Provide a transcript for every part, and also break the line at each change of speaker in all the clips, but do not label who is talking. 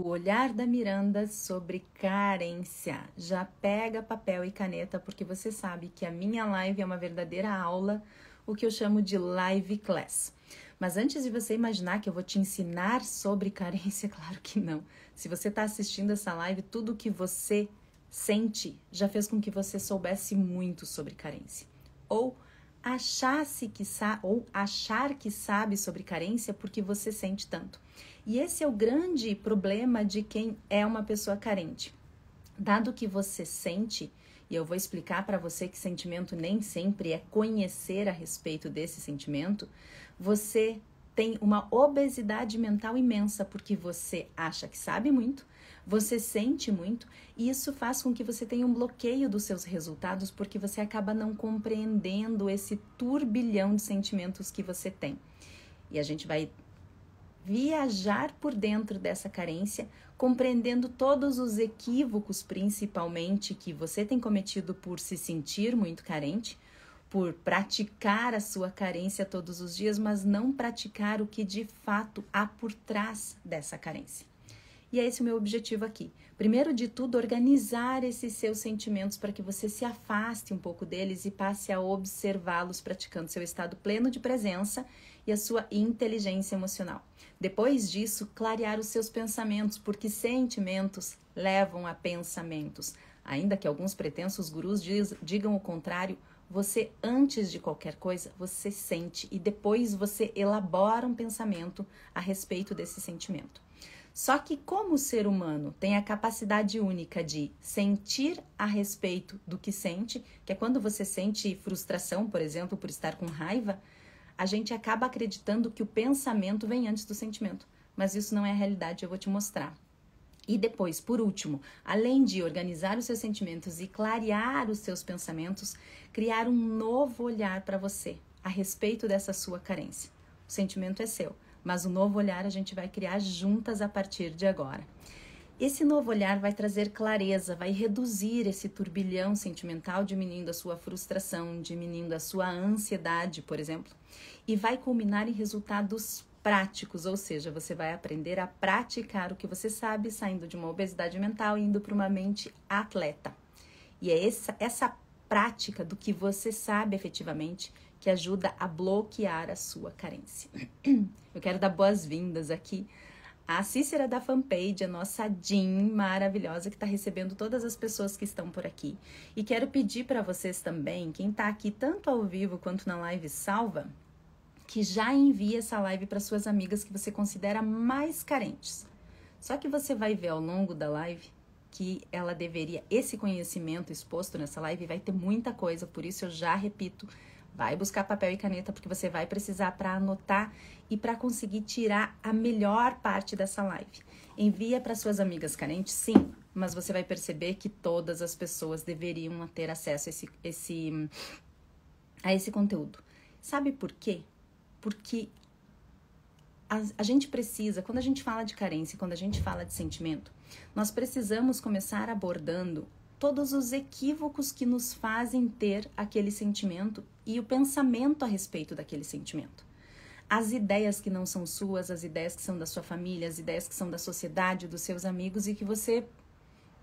O olhar da Miranda sobre carência. Já pega papel e caneta, porque você sabe que a minha live é uma verdadeira aula, o que eu chamo de live class. Mas antes de você imaginar que eu vou te ensinar sobre carência, claro que não. Se você está assistindo essa live, tudo que você sente já fez com que você soubesse muito sobre carência. Ou achar que sabe sobre carência porque você sente tanto. E esse é o grande problema de quem é uma pessoa carente. Dado que você sente, e eu vou explicar para você que sentimento nem sempre é conhecer a respeito desse sentimento, você tem uma obesidade mental imensa porque você acha que sabe muito, você sente muito, e isso faz com que você tenha um bloqueio dos seus resultados porque você acaba não compreendendo esse turbilhão de sentimentos que você tem. E a gente vai viajar por dentro dessa carência, compreendendo todos os equívocos, principalmente, que você tem cometido por se sentir muito carente, por praticar a sua carência todos os dias, mas não praticar o que de fato há por trás dessa carência. E é esse o meu objetivo aqui. Primeiro de tudo, organizar esses seus sentimentos para que você se afaste um pouco deles e passe a observá-los praticando seu estado pleno de presença e a sua inteligência emocional. Depois disso, clarear os seus pensamentos, porque sentimentos levam a pensamentos. Ainda que alguns pretensos gurus digam o contrário, você, antes de qualquer coisa, você sente e depois você elabora um pensamento a respeito desse sentimento. Só que como o ser humano tem a capacidade única de sentir a respeito do que sente, que é quando você sente frustração, por exemplo, por estar com raiva, a gente acaba acreditando que o pensamento vem antes do sentimento. Mas isso não é a realidade, eu vou te mostrar. E depois, por último, além de organizar os seus sentimentos e clarear os seus pensamentos, criar um novo olhar para você a respeito dessa sua carência. O sentimento é seu, mas o novo olhar a gente vai criar juntas a partir de agora. Esse novo olhar vai trazer clareza, vai reduzir esse turbilhão sentimental, diminuindo a sua frustração, diminuindo a sua ansiedade, por exemplo, e vai culminar em resultados práticos, ou seja, você vai aprender a praticar o que você sabe, saindo de uma obesidade mental e indo para uma mente atleta. E é essa prática do que você sabe efetivamente que ajuda a bloquear a sua carência. Eu quero dar boas-vindas aqui à Cícera da fanpage, a nossa Jean maravilhosa que está recebendo todas as pessoas que estão por aqui. E quero pedir para vocês também, quem está aqui tanto ao vivo quanto na live salva, que já envie essa live para suas amigas que você considera mais carentes. Só que você vai ver ao longo da live que ela deveria, esse conhecimento exposto nessa live vai ter muita coisa, por isso eu já repito, vai buscar papel e caneta porque você vai precisar para anotar e para conseguir tirar a melhor parte dessa live. Envia para suas amigas carentes, sim, mas você vai perceber que todas as pessoas deveriam ter acesso a esse conteúdo. Sabe por quê? Porque a gente precisa, quando a gente fala de carência, quando a gente fala de sentimento, nós precisamos começar abordando todos os equívocos que nos fazem ter aquele sentimento e o pensamento a respeito daquele sentimento. As ideias que não são suas, as ideias que são da sua família, as ideias que são da sociedade, dos seus amigos e que você,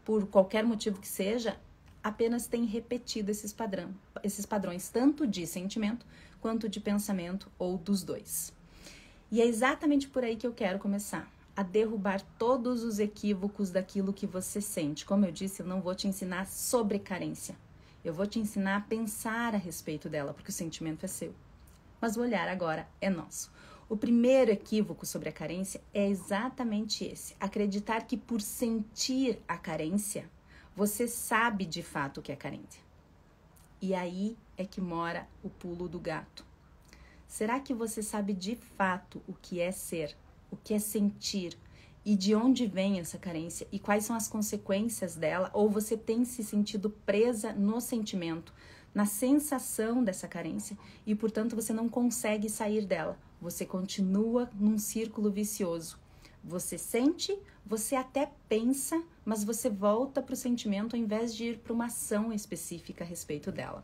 por qualquer motivo que seja, apenas tem repetido esses padrões, tanto de sentimento quanto de pensamento ou dos dois. E é exatamente por aí que eu quero começar, a derrubar todos os equívocos daquilo que você sente. Como eu disse, eu não vou te ensinar sobre carência. Eu vou te ensinar a pensar a respeito dela, porque o sentimento é seu. Mas o olhar agora é nosso. O primeiro equívoco sobre a carência é exatamente esse. Acreditar que por sentir a carência, você sabe de fato o que é carência. E aí é que mora o pulo do gato. Será que você sabe de fato o que é ser, o que é sentir e de onde vem essa carência e quais são as consequências dela? Ou você tem se sentido presa no sentimento, na sensação dessa carência e, portanto, você não consegue sair dela. Você continua num círculo vicioso. Você sente, você até pensa, mas você volta para o sentimento ao invés de ir para uma ação específica a respeito dela.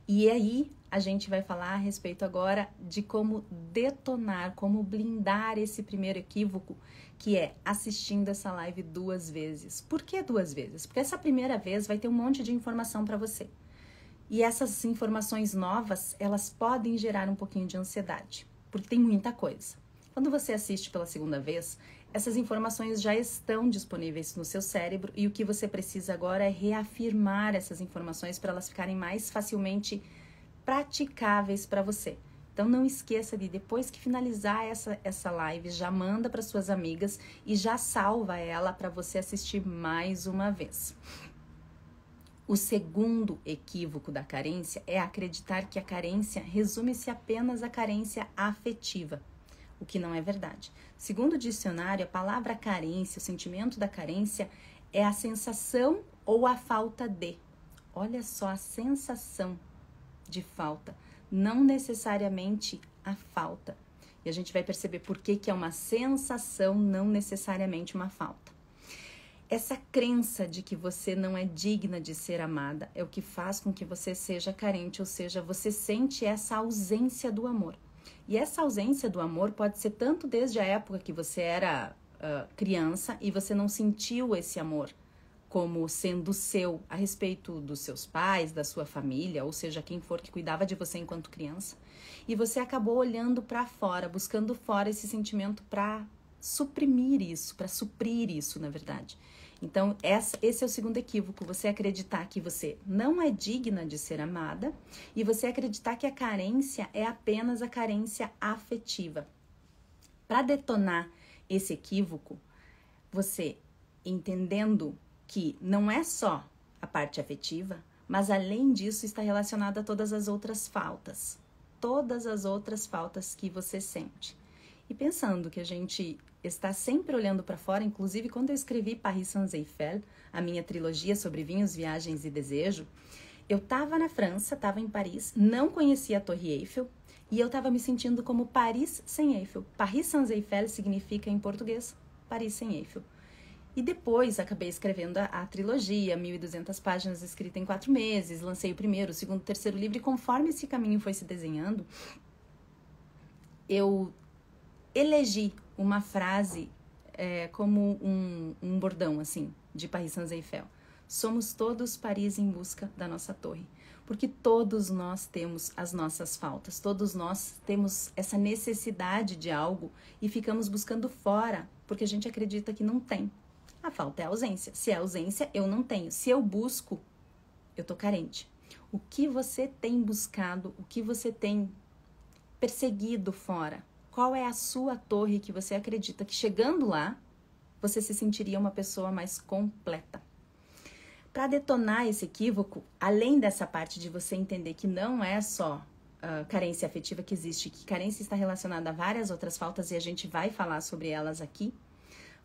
E aí a gente vai falar a respeito agora de como detonar, como blindar esse primeiro equívoco, que é assistindo essa live 2 vezes. Por que 2 vezes? Porque essa primeira vez vai ter um monte de informação para você. E essas informações novas, elas podem gerar um pouquinho de ansiedade, porque tem muita coisa. Quando você assiste pela segunda vez, essas informações já estão disponíveis no seu cérebro e o que você precisa agora é reafirmar essas informações para elas ficarem mais facilmente praticáveis para você. Então não esqueça de, depois que finalizar essa live, já manda para suas amigas e já salva ela para você assistir mais uma vez. O segundo equívoco da carência é acreditar que a carência resume-se apenas à carência afetiva, o que não é verdade. Segundo o dicionário, a palavra carência, o sentimento da carência, é a sensação ou a falta de. Olha só, a sensação de falta, não necessariamente a falta. E a gente vai perceber por que é uma sensação, não necessariamente uma falta. Essa crença de que você não é digna de ser amada é o que faz com que você seja carente, ou seja, você sente essa ausência do amor. E essa ausência do amor pode ser tanto desde a época que você era criança e você não sentiu esse amor como sendo seu, a respeito dos seus pais, da sua família, ou seja, quem for que cuidava de você enquanto criança. E você acabou olhando para fora, buscando fora esse sentimento para suprimir isso, para suprir isso, na verdade. Então, esse é o segundo equívoco, você acreditar que você não é digna de ser amada e você acreditar que a carência é apenas a carência afetiva. Para detonar esse equívoco, você entendendo que não é só a parte afetiva, mas além disso está relacionada a todas as outras faltas que você sente. E pensando que a gente está sempre olhando para fora, inclusive quando eu escrevi Paris sans Eiffel, a minha trilogia sobre vinhos, viagens e desejo, eu estava na França, estava em Paris, não conhecia a Torre Eiffel e eu estava me sentindo como Paris sem Eiffel. Paris sans Eiffel significa em português Paris sem Eiffel. E depois acabei escrevendo a trilogia, 1.200 páginas escrita em 4 meses, lancei o primeiro, o segundo, o terceiro livro e conforme esse caminho foi se desenhando, eu elegi uma frase como um bordão, assim, de Paris sans Eiffel. Somos todos Paris em busca da nossa torre. Porque todos nós temos as nossas faltas, todos nós temos essa necessidade de algo e ficamos buscando fora, porque a gente acredita que não tem. A falta é a ausência. Se é ausência, eu não tenho. Se eu busco, eu tô carente. O que você tem buscado, o que você tem perseguido fora? Qual é a sua torre que você acredita que chegando lá, você se sentiria uma pessoa mais completa? Para detonar esse equívoco, além dessa parte de você entender que não é só carência afetiva que existe, que carência está relacionada a várias outras faltas e a gente vai falar sobre elas aqui,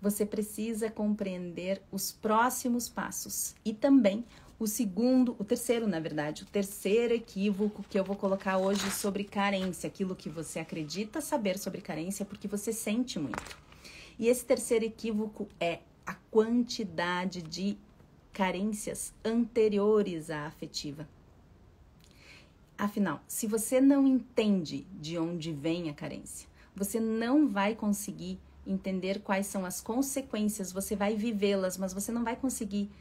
você precisa compreender os próximos passos e também o terceiro equívoco que eu vou colocar hoje sobre carência, aquilo que você acredita saber sobre carência porque você sente muito. E esse terceiro equívoco é a quantidade de carências anteriores à afetiva. Afinal, se você não entende de onde vem a carência, você não vai conseguir entender quais são as consequências, você vai vivê-las, mas você não vai conseguir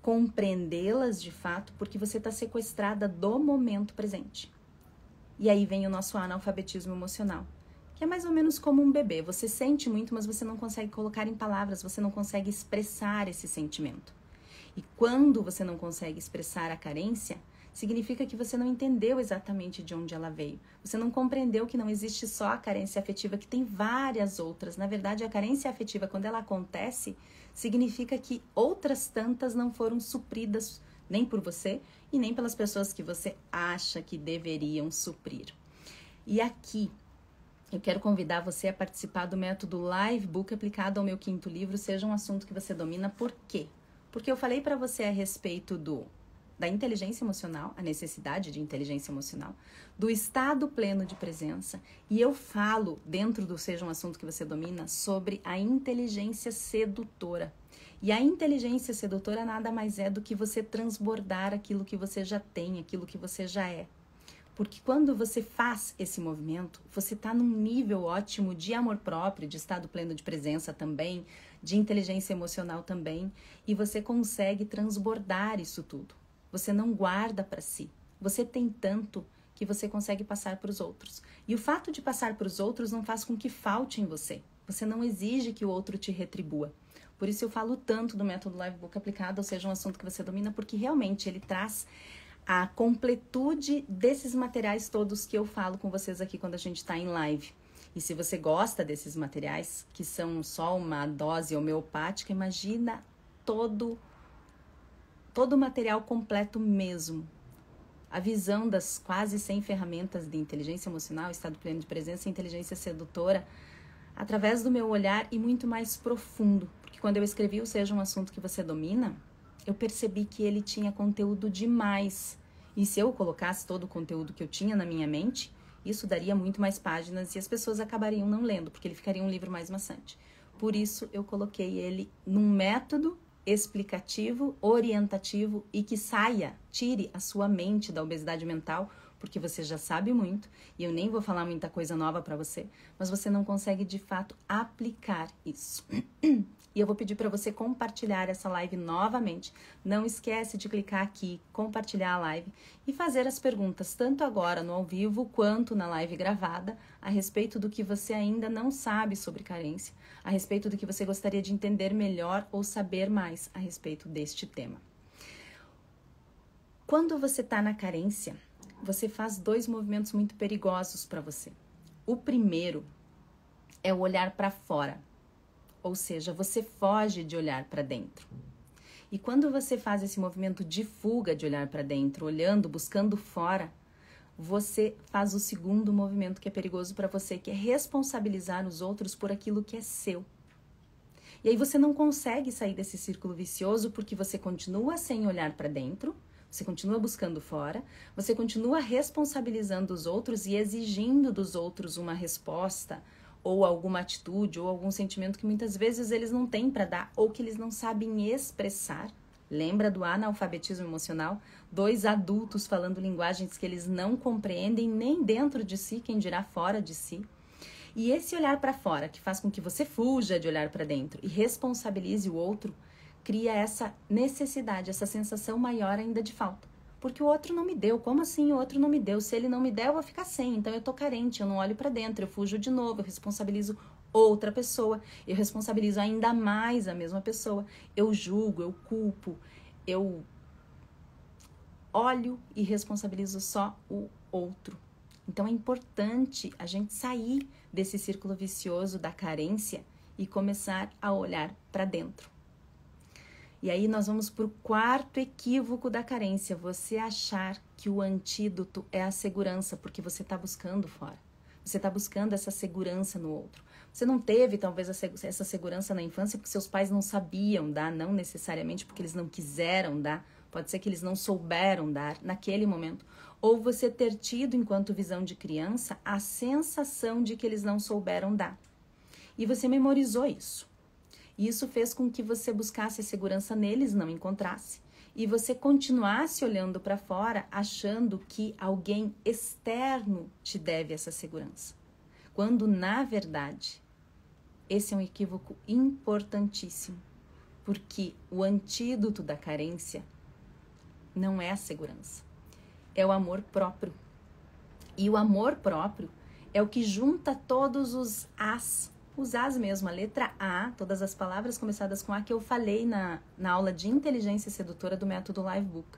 compreendê-las de fato, porque você está sequestrada do momento presente. E aí vem o nosso analfabetismo emocional, que é mais ou menos como um bebê. Você sente muito, mas você não consegue colocar em palavras, você não consegue expressar esse sentimento. E quando você não consegue expressar a carência, significa que você não entendeu exatamente de onde ela veio. Você não compreendeu que não existe só a carência afetiva, que tem várias outras. Na verdade, a carência afetiva, quando ela acontece, significa que outras tantas não foram supridas nem por você e nem pelas pessoas que você acha que deveriam suprir. E aqui, eu quero convidar você a participar do método Live Book aplicado ao meu 5º livro, Seja um Assunto que Você Domina. Por quê? Porque eu falei para você a respeito da inteligência emocional, a necessidade de inteligência emocional, do estado pleno de presença, e eu falo, dentro do Seja um Assunto que Você Domina, sobre a inteligência sedutora. E a inteligência sedutora nada mais é do que você transbordar aquilo que você já tem, aquilo que você já é. Porque quando você faz esse movimento, você está num nível ótimo de amor próprio, de estado pleno de presença também, de inteligência emocional também, e você consegue transbordar isso tudo. Você não guarda para si. Você tem tanto que você consegue passar para os outros. E o fato de passar para os outros não faz com que falte em você. Você não exige que o outro te retribua. Por isso eu falo tanto do método Livebook aplicado, ou seja, um assunto que você domina, porque realmente ele traz a completude desses materiais todos que eu falo com vocês aqui quando a gente está em live. E se você gosta desses materiais, que são só uma dose homeopática, imagina todo o material completo mesmo. A visão das quase 100 ferramentas de inteligência emocional, estado pleno de presença e inteligência sedutora, através do meu olhar e muito mais profundo. Porque quando eu escrevi o Seja um Assunto que Você Domina, eu percebi que ele tinha conteúdo demais. E se eu colocasse todo o conteúdo que eu tinha na minha mente, isso daria muito mais páginas e as pessoas acabariam não lendo, porque ele ficaria um livro mais maçante. Por isso, eu coloquei ele num método explicativo, orientativo e que tire a sua mente da obesidade mental, porque você já sabe muito e eu nem vou falar muita coisa nova para você, mas você não consegue de fato aplicar isso. E eu vou pedir para você compartilhar essa live novamente. Não esquece de clicar aqui, compartilhar a live e fazer as perguntas, tanto agora no ao vivo quanto na live gravada, a respeito do que você ainda não sabe sobre carência, a respeito do que você gostaria de entender melhor ou saber mais a respeito deste tema. Quando você está na carência, você faz 2 movimentos muito perigosos para você. O primeiro é o olhar para fora. Ou seja, você foge de olhar para dentro. E quando você faz esse movimento de fuga de olhar para dentro, olhando, buscando fora, você faz o segundo movimento que é perigoso para você, que é responsabilizar os outros por aquilo que é seu. E aí você não consegue sair desse círculo vicioso porque você continua sem olhar para dentro, você continua buscando fora, você continua responsabilizando os outros e exigindo dos outros uma resposta, ou alguma atitude, ou algum sentimento que muitas vezes eles não têm para dar, ou que eles não sabem expressar. Lembra do analfabetismo emocional? 2 adultos falando linguagens que eles não compreendem nem dentro de si, quem dirá fora de si. E esse olhar para fora, que faz com que você fuja de olhar para dentro e responsabilize o outro, cria essa necessidade, essa sensação maior ainda de falta. Porque o outro não me deu. Como assim o outro não me deu? Se ele não me der, eu vou ficar sem. Então eu tô carente, eu não olho para dentro, eu fujo de novo, eu responsabilizo outra pessoa, eu responsabilizo ainda mais a mesma pessoa, eu julgo, eu culpo, eu olho e responsabilizo só o outro. Então é importante a gente sair desse círculo vicioso da carência e começar a olhar para dentro. E aí nós vamos para o 4º equívoco da carência, você achar que o antídoto é a segurança, porque você está buscando fora. Você está buscando essa segurança no outro. Você não teve, talvez, essa segurança na infância porque seus pais não sabiam dar, não necessariamente porque eles não quiseram dar, pode ser que eles não souberam dar naquele momento. Ou você ter tido, enquanto visão de criança, a sensação de que eles não souberam dar. E você memorizou isso. E isso fez com que você buscasse a segurança neles, não encontrasse. E você continuasse olhando para fora, achando que alguém externo te deve essa segurança. Quando, na verdade, esse é um equívoco importantíssimo. Porque o antídoto da carência não é a segurança. É o amor próprio. E o amor próprio é o que junta todos os as mesmo, a letra A, todas as palavras começadas com A que eu falei na aula de inteligência sedutora do método Livebook.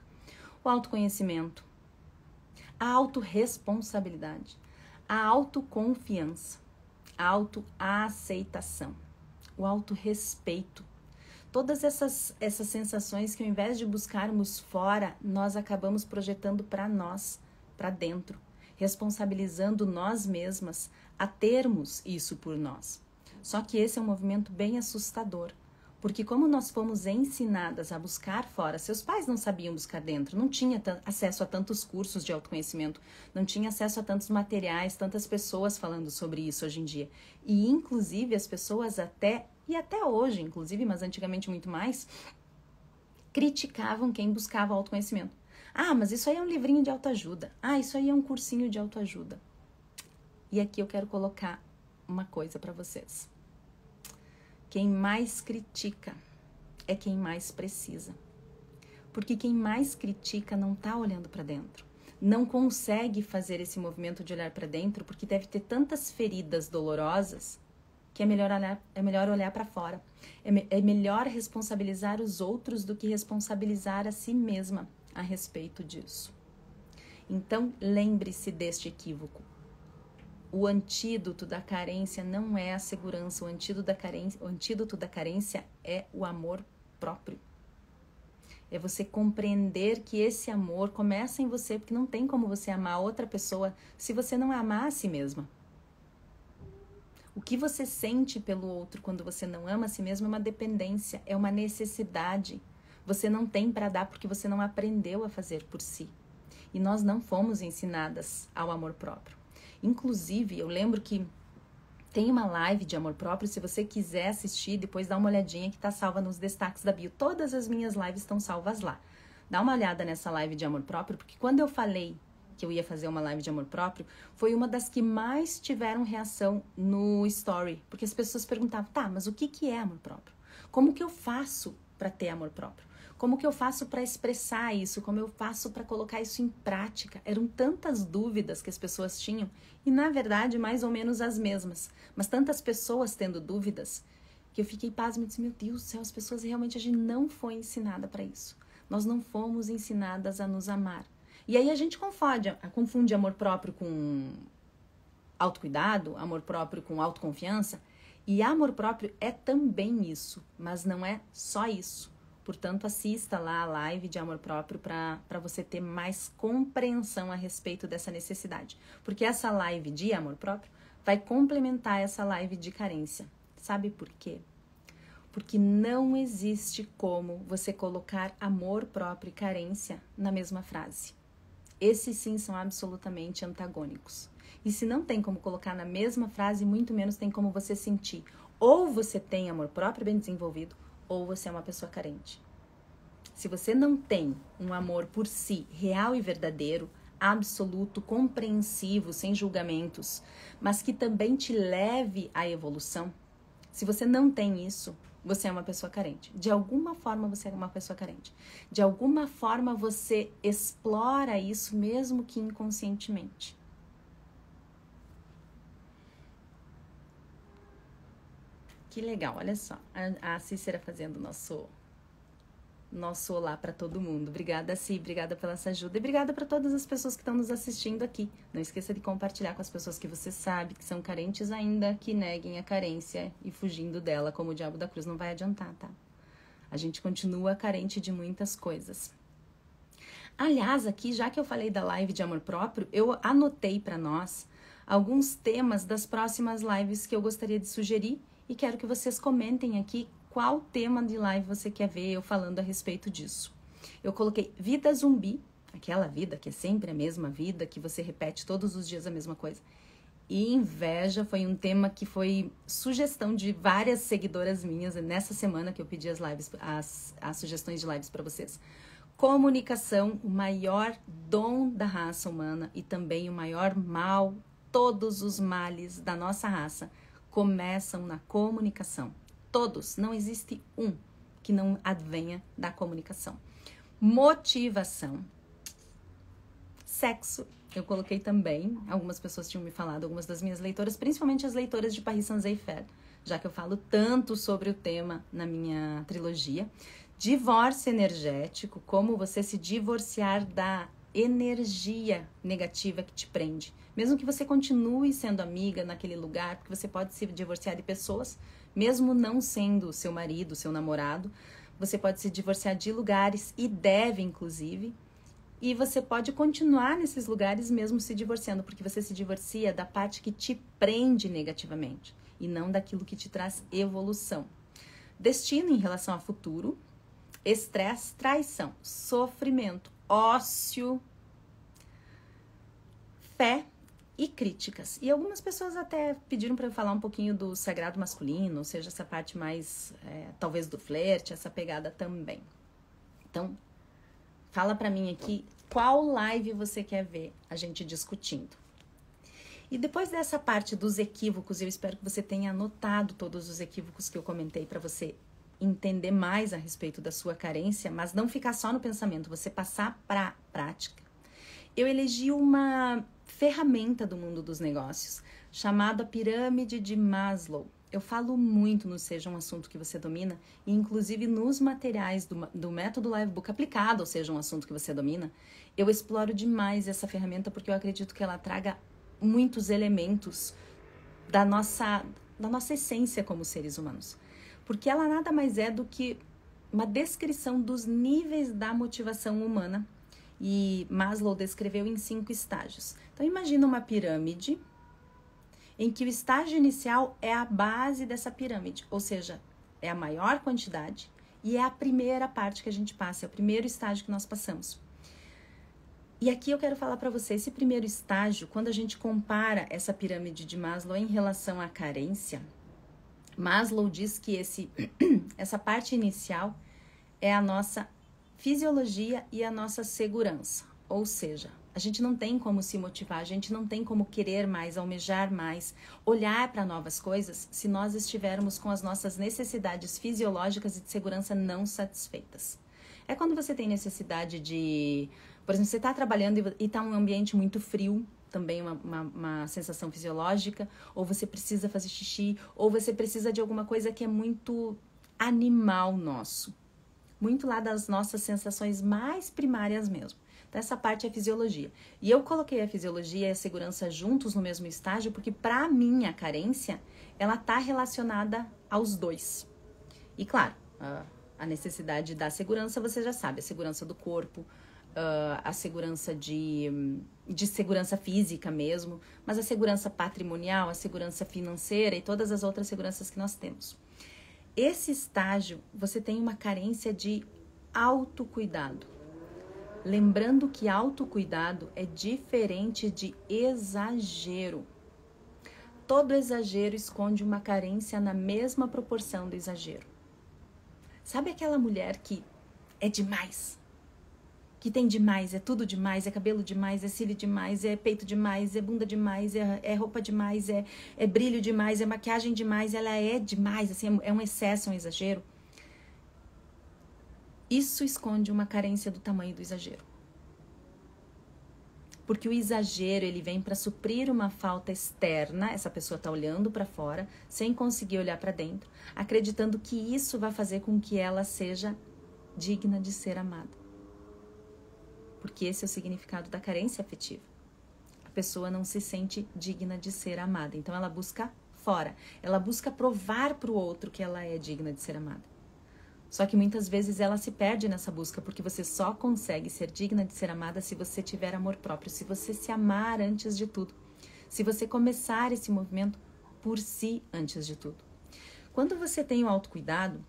O autoconhecimento, a autorresponsabilidade, a autoconfiança, a autoaceitação, o autorrespeito. Todas essas sensações que ao invés de buscarmos fora, nós acabamos projetando para nós, para dentro, responsabilizando nós mesmas a termos isso por nós. Só que esse é um movimento bem assustador, porque como nós fomos ensinadas a buscar fora, seus pais não sabiam buscar dentro, não tinha acesso a tantos cursos de autoconhecimento, não tinha acesso a tantos materiais, tantas pessoas falando sobre isso hoje em dia. E inclusive as pessoas até hoje, inclusive, mas antigamente muito mais, criticavam quem buscava autoconhecimento. Ah, mas isso aí é um livrinho de autoajuda. Ah, isso aí é um cursinho de autoajuda. E aqui eu quero colocar uma coisa para vocês. Quem mais critica é quem mais precisa. Porque quem mais critica não tá olhando para dentro. Não consegue fazer esse movimento de olhar para dentro porque deve ter tantas feridas dolorosas que é melhor olhar para fora. É melhor responsabilizar os outros do que responsabilizar a si mesma a respeito disso. Então, lembre-se deste equívoco. O antídoto da carência não é a segurança, o antídoto da carência é o amor próprio. É você compreender que esse amor começa em você, porque não tem como você amar outra pessoa se você não amar a si mesma. O que você sente pelo outro quando você não ama a si mesmo é uma dependência, é uma necessidade. Você não tem para dar porque você não aprendeu a fazer por si. E nós não fomos ensinadas ao amor próprio. Inclusive, eu lembro que tem uma live de amor próprio, se você quiser assistir, depois dá uma olhadinha que está salva nos destaques da bio. Todas as minhas lives estão salvas lá. Dá uma olhada nessa live de amor próprio, porque quando eu falei que eu ia fazer uma live de amor próprio, foi uma das que mais tiveram reação no story. Porque as pessoas perguntavam, tá, mas o que é amor próprio? Como que eu faço para ter amor próprio? Como que eu faço para expressar isso? Como eu faço para colocar isso em prática? Eram tantas dúvidas que as pessoas tinham e, na verdade, mais ou menos as mesmas. Mas tantas pessoas tendo dúvidas que eu fiquei pasma e disse, meu Deus do céu, as pessoas realmente, a gente não foi ensinada para isso. Nós não fomos ensinadas a nos amar. E aí a gente confunde amor próprio com autocuidado, amor próprio com autoconfiança. E amor próprio é também isso, mas não é só isso. Portanto, assista lá a live de amor próprio para você ter mais compreensão a respeito dessa necessidade. Porque essa live de amor próprio vai complementar essa live de carência. Sabe por quê? Porque não existe como você colocar amor próprio e carência na mesma frase. Esses sim são absolutamente antagônicos. E se não tem como colocar na mesma frase, muito menos tem como você sentir. Ou você tem amor próprio bem desenvolvido, ou você é uma pessoa carente. Se você não tem um amor por si real e verdadeiro, absoluto, compreensivo, sem julgamentos, mas que também te leve à evolução, se você não tem isso, você é uma pessoa carente. De alguma forma você é uma pessoa carente. De alguma forma você explora isso, mesmo que inconscientemente. Que legal, olha só. A Cícera fazendo nosso olá para todo mundo. Obrigada, Cí, obrigada pela essa ajuda e obrigada para todas as pessoas que estão nos assistindo aqui. Não esqueça de compartilhar com as pessoas que você sabe que são carentes ainda, que neguem a carência e fugindo dela como o diabo da cruz. Não vai adiantar, tá? A gente continua carente de muitas coisas. Aliás, aqui, já que eu falei da live de amor próprio, eu anotei para nós alguns temas das próximas lives que eu gostaria de sugerir e quero que vocês comentem aqui qual tema de live você quer ver eu falando a respeito disso. Eu coloquei vida zumbi, aquela vida que é sempre a mesma vida, que você repete todos os dias a mesma coisa. E inveja foi um tema que foi sugestão de várias seguidoras minhas nessa semana que eu pedi as lives, as sugestões de lives para vocês. Comunicação, o maior dom da raça humana e também o maior mal, todos os males da nossa raça começam na comunicação. Todos, não existe um que não advenha da comunicação. Motivação. Sexo. Eu coloquei também, algumas pessoas tinham me falado, algumas das minhas leitoras, principalmente as leitoras de Paris Saint-Exupéry, já que eu falo tanto sobre o tema na minha trilogia. Divórcio energético, como você se divorciar da energia negativa que te prende. Mesmo que você continue sendo amiga naquele lugar, porque você pode se divorciar de pessoas, mesmo não sendo seu marido, seu namorado, você pode se divorciar de lugares e deve, inclusive, e você pode continuar nesses lugares mesmo se divorciando, porque você se divorcia da parte que te prende negativamente e não daquilo que te traz evolução. Destino em relação ao futuro, estresse, traição, sofrimento, ócio, fé e críticas. E algumas pessoas até pediram para eu falar um pouquinho do sagrado masculino, ou seja, essa parte mais, talvez do flerte, essa pegada também. Então, Fala pra mim aqui qual live você quer ver a gente discutindo. E depois dessa parte dos equívocos, eu espero que você tenha anotado todos os equívocos que eu comentei para você entender mais a respeito da sua carência, mas não ficar só no pensamento, você passar para a prática. Eu elegi uma ferramenta do mundo dos negócios chamada Pirâmide de Maslow. Eu falo muito no Seja um Assunto que Você Domina, e inclusive nos materiais do método Livebook aplicado ao Seja um Assunto que Você Domina, eu exploro demais essa ferramenta porque eu acredito que ela traga muitos elementos da nossa essência como seres humanos. Porque ela nada mais é do que uma descrição dos níveis da motivação humana, e Maslow descreveu em 5 estágios. Então imagina uma pirâmide em que o estágio inicial é a base dessa pirâmide, ou seja, é a maior quantidade e é a primeira parte que a gente passa, é o primeiro estágio que nós passamos. E aqui eu quero falar para você, esse primeiro estágio, quando a gente compara essa pirâmide de Maslow em relação à carência, Maslow diz que essa parte inicial é a nossa fisiologia e a nossa segurança, ou seja, a gente não tem como se motivar, a gente não tem como querer mais, almejar mais, olhar para novas coisas se nós estivermos com as nossas necessidades fisiológicas e de segurança não satisfeitas. É quando você tem necessidade de, por exemplo, você está trabalhando e está um ambiente muito frio, também uma sensação fisiológica, ou você precisa fazer xixi, ou você precisa de alguma coisa que é muito animal nosso, muito lá das nossas sensações mais primárias mesmo. Então, essa parte é fisiologia. E eu coloquei a fisiologia e a segurança juntos no mesmo estágio, porque para mim a carência, ela está relacionada aos dois. E claro, a necessidade da segurança, você já sabe, a segurança do corpo, a segurança de segurança física mesmo, mas a segurança patrimonial, a segurança financeira e todas as outras seguranças que nós temos. Esse estágio, você tem uma carência de autocuidado. Lembrando que autocuidado é diferente de exagero. Todo exagero esconde uma carência na mesma proporção do exagero. Sabe aquela mulher que é demais? Que tem demais, é tudo demais, é cabelo demais, é cílio demais, é peito demais, é bunda demais, é roupa demais, é brilho demais, é maquiagem demais, ela é demais, assim, é um excesso, é um exagero. Isso esconde uma carência do tamanho do exagero. Porque o exagero, ele vem para suprir uma falta externa, essa pessoa está olhando para fora, sem conseguir olhar para dentro, acreditando que isso vai fazer com que ela seja digna de ser amada. Porque esse é o significado da carência afetiva. A pessoa não se sente digna de ser amada, então ela busca fora, ela busca provar para o outro que ela é digna de ser amada. Só que muitas vezes ela se perde nessa busca, porque você só consegue ser digna de ser amada se você tiver amor próprio, se você se amar antes de tudo, se você começar esse movimento por si antes de tudo. Quando você tem o autocuidado,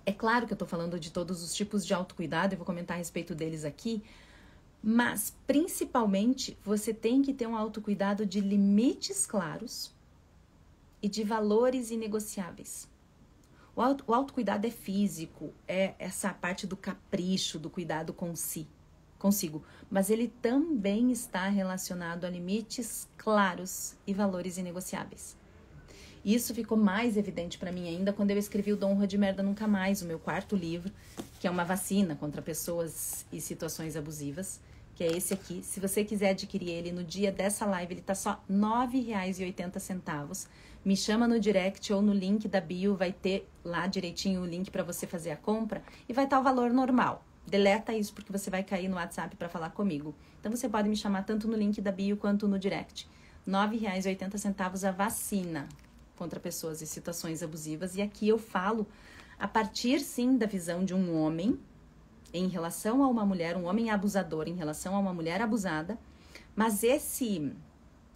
é claro que eu estou falando de todos os tipos de autocuidado, eu vou comentar a respeito deles aqui, mas principalmente você tem que ter um autocuidado de limites claros e de valores inegociáveis. O autocuidado é físico, é essa parte do capricho, do cuidado consigo, mas ele também está relacionado a limites claros e valores inegociáveis. Isso ficou mais evidente para mim ainda quando eu escrevi o Dom Honra de Merda Nunca Mais, o meu 4º livro, que é uma vacina contra pessoas e situações abusivas, que é esse aqui. Se você quiser adquirir ele no dia dessa live, ele tá só R$ 9,80. Me chama no direct ou no link da bio, vai ter lá direitinho o link para você fazer a compra e vai estar o valor normal. Deleta isso porque você vai cair no WhatsApp para falar comigo. Então você pode me chamar tanto no link da bio quanto no direct. R$ 9,80 a vacina contra pessoas e situações abusivas. E aqui eu falo a partir sim da visão de um homem em relação a uma mulher, um homem abusador em relação a uma mulher abusada, mas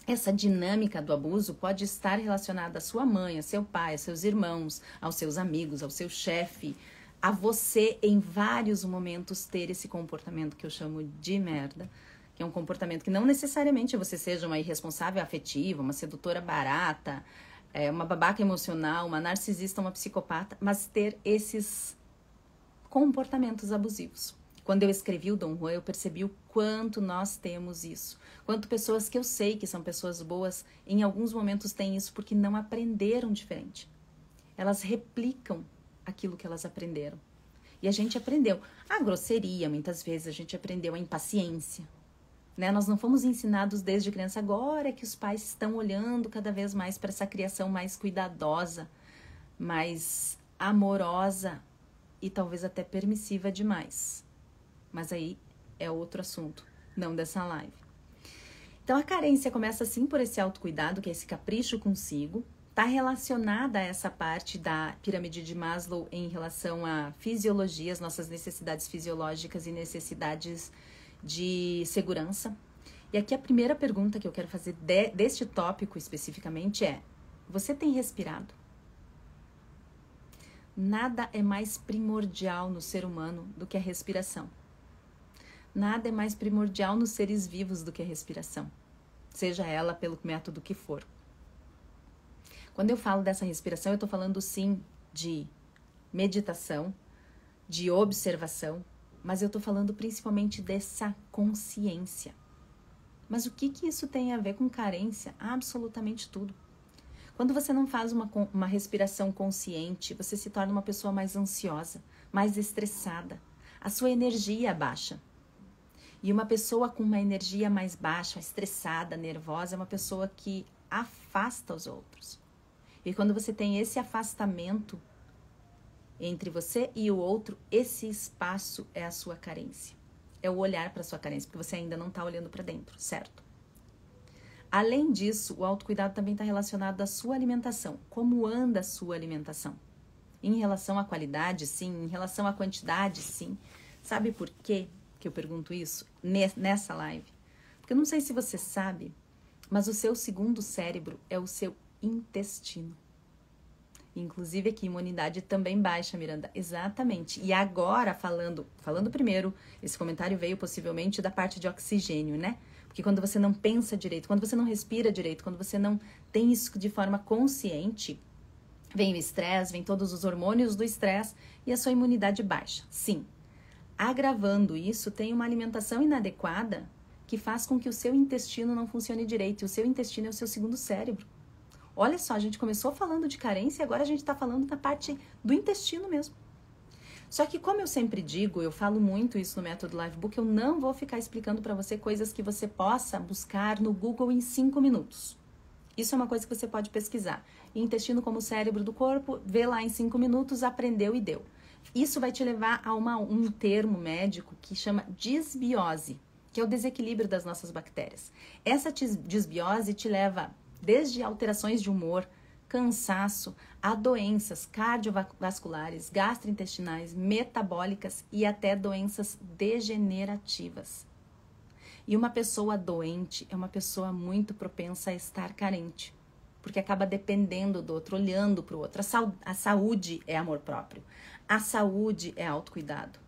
essa dinâmica do abuso pode estar relacionada à sua mãe, a seu pai, a seus irmãos, aos seus amigos, ao seu chefe, a você em vários momentos ter esse comportamento que eu chamo de merda, que é um comportamento que não necessariamente você seja uma irresponsável afetiva, uma sedutora barata, uma babaca emocional, uma narcisista, uma psicopata, mas ter esses comportamentos abusivos. Quando eu escrevi o Dom Juan, eu percebi o quanto nós temos isso. Quanto pessoas que eu sei que são pessoas boas, em alguns momentos têm isso porque não aprenderam diferente. Elas replicam aquilo que elas aprenderam. E a gente aprendeu a grosseria, muitas vezes a gente aprendeu a impaciência. Né? Nós não fomos ensinados desde criança. Agora é que os pais estão olhando cada vez mais para essa criação mais cuidadosa, mais amorosa e talvez até permissiva demais. Mas aí é outro assunto, não dessa live. Então a carência começa sim por esse autocuidado, que é esse capricho consigo. Está relacionada a essa parte da pirâmide de Maslow em relação à fisiologia, as nossas necessidades fisiológicas e necessidades de segurança. E aqui a primeira pergunta que eu quero fazer deste tópico especificamente é: você tem respirado? Nada é mais primordial no ser humano do que a respiração. Nada é mais primordial nos seres vivos do que a respiração, seja ela pelo método que for. Quando eu falo dessa respiração, eu estou falando sim de meditação, de observação, mas eu estou falando principalmente dessa consciência. Mas o que isso tem a ver com carência? Absolutamente tudo. Quando você não faz uma respiração consciente, você se torna uma pessoa mais ansiosa, mais estressada. A sua energia baixa. E uma pessoa com uma energia mais baixa, estressada, nervosa, é uma pessoa que afasta os outros. E quando você tem esse afastamento entre você e o outro, esse espaço é a sua carência. É o olhar para a sua carência, porque você ainda não está olhando para dentro, certo? Além disso, o autocuidado também está relacionado à sua alimentação. Como anda a sua alimentação? Em relação à qualidade, sim. Em relação à quantidade, sim. Sabe por quê que eu pergunto isso nessa live? Porque eu não sei se você sabe, mas o seu segundo cérebro é o seu intestino. Inclusive aqui, imunidade também baixa, Miranda. Exatamente. E agora, falando primeiro, esse comentário veio possivelmente da parte de oxigênio, né? Porque quando você não pensa direito, quando você não respira direito, quando você não tem isso de forma consciente, vem o estresse, vem todos os hormônios do estresse e a sua imunidade baixa. Sim. Agravando isso, tem uma alimentação inadequada que faz com que o seu intestino não funcione direito. E o seu intestino é o seu segundo cérebro. Olha só, a gente começou falando de carência e agora a gente está falando da parte do intestino mesmo. Só que como eu sempre digo, eu falo muito isso no Método Livebook, eu não vou ficar explicando para você coisas que você possa buscar no Google em 5 minutos. Isso é uma coisa que você pode pesquisar. Intestino como cérebro do corpo, vê lá em 5 minutos, aprendeu e deu. Isso vai te levar a um termo médico que chama disbiose, que é o desequilíbrio das nossas bactérias. Essa disbiose te leva desde alterações de humor, cansaço, a doenças cardiovasculares, gastrointestinais, metabólicas e até doenças degenerativas. E uma pessoa doente é uma pessoa muito propensa a estar carente, porque acaba dependendo do outro, olhando para o outro. A saúde é amor próprio, a saúde é autocuidado.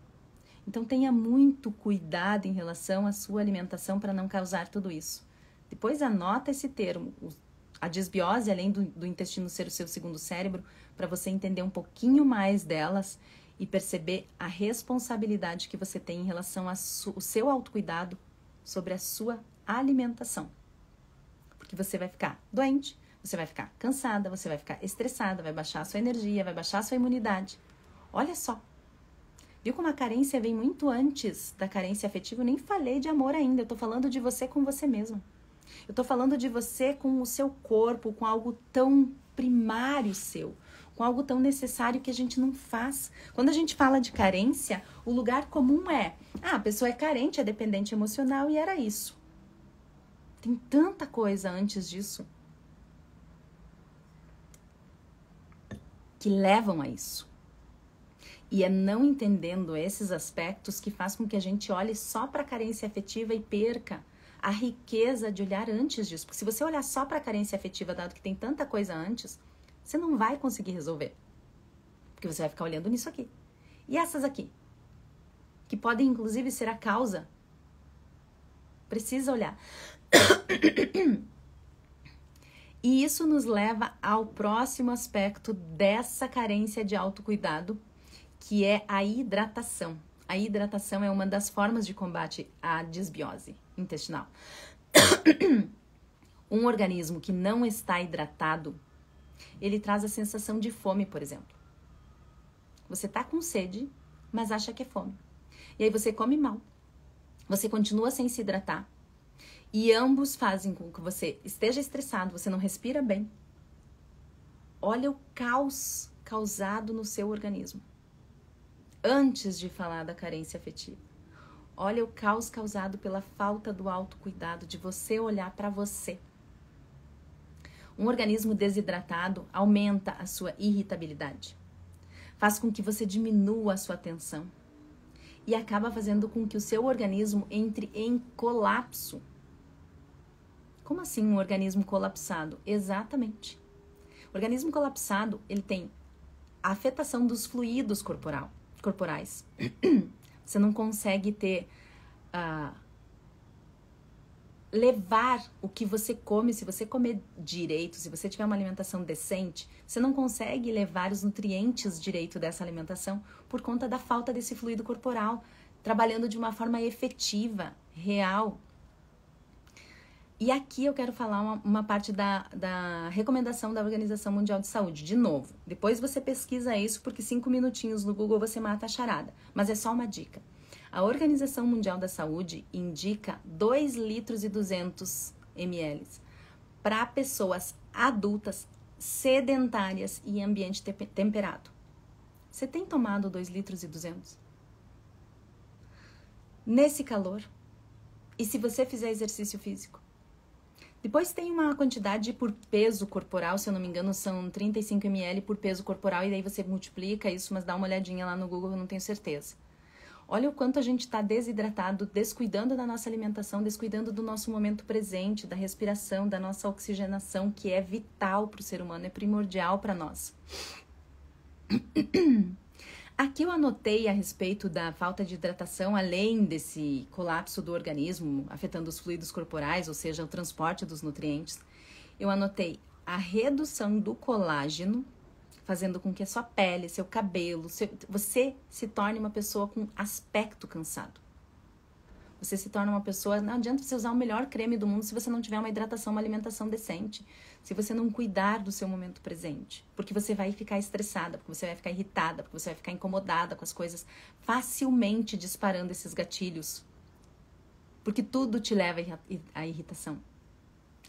Então tenha muito cuidado em relação à sua alimentação para não causar tudo isso. Depois anota esse termo, a disbiose, além do intestino ser o seu segundo cérebro, para você entender um pouquinho mais delas e perceber a responsabilidade que você tem em relação ao seu autocuidado sobre a sua alimentação. Porque você vai ficar doente, você vai ficar cansada, você vai ficar estressada, vai baixar a sua energia, vai baixar a sua imunidade. Olha só. Viu como a carência vem muito antes da carência afetiva? Eu nem falei de amor ainda, eu tô falando de você com você mesmo. Eu tô falando de você com o seu corpo, com algo tão primário seu, com algo tão necessário que a gente não faz. Quando a gente fala de carência, o lugar comum é, a pessoa é carente, é dependente emocional e era isso. Tem tanta coisa antes disso que levam a isso. E é não entendendo esses aspectos que faz com que a gente olhe só para a carência afetiva e perca a riqueza de olhar antes disso. Porque se você olhar só para a carência afetiva, dado que tem tanta coisa antes, você não vai conseguir resolver. Porque você vai ficar olhando nisso aqui. E essas aqui, que podem inclusive ser a causa. Precisa olhar. E isso nos leva ao próximo aspecto dessa carência de autocuidado, que é a hidratação. A hidratação é uma das formas de combate à desbiose intestinal. Um organismo que não está hidratado, ele traz a sensação de fome, por exemplo. Você tá com sede, mas acha que é fome. E aí você come mal. Você continua sem se hidratar. E ambos fazem com que você esteja estressado, você não respira bem. Olha o caos causado no seu organismo. Antes de falar da carência afetiva. Olha o caos causado pela falta do autocuidado, de você olhar para você. Um organismo desidratado aumenta a sua irritabilidade. Faz com que você diminua a sua atenção. E acaba fazendo com que o seu organismo entre em colapso. Como assim um organismo colapsado? Exatamente. O organismo colapsado, ele tem a afetação dos fluidos corporais. Você não consegue levar o que você come. Se você comer direito, se você tiver uma alimentação decente, você não consegue levar os nutrientes direito dessa alimentação por conta da falta desse fluido corporal, trabalhando de uma forma efetiva, real. E aqui eu quero falar uma parte da recomendação da Organização Mundial de Saúde. De novo, depois você pesquisa isso, porque 5 minutinhos no Google você mata a charada. Mas é só uma dica. A Organização Mundial da Saúde indica 2 litros e 200 ml para pessoas adultas, sedentárias e em ambiente temperado. Você tem tomado 2 litros e 200? Nesse calor? E se você fizer exercício físico? Depois tem uma quantidade por peso corporal, se eu não me engano são 35 ml por peso corporal, e daí você multiplica isso, mas dá uma olhadinha lá no Google, eu não tenho certeza. Olha o quanto a gente está desidratado, descuidando da nossa alimentação, descuidando do nosso momento presente, da respiração, da nossa oxigenação, que é vital para o ser humano, é primordial para nós. Aqui eu anotei a respeito da falta de hidratação, além desse colapso do organismo, afetando os fluidos corporais, ou seja, o transporte dos nutrientes. Eu anotei a redução do colágeno, fazendo com que a sua pele, seu cabelo, você se torne uma pessoa com aspecto cansado. Você se torna uma pessoa... Não adianta você usar o melhor creme do mundo se você não tiver uma hidratação, uma alimentação decente. Se você não cuidar do seu momento presente. Porque você vai ficar estressada, porque você vai ficar irritada, porque você vai ficar incomodada com as coisas, facilmente disparando esses gatilhos. Porque tudo te leva à irritação.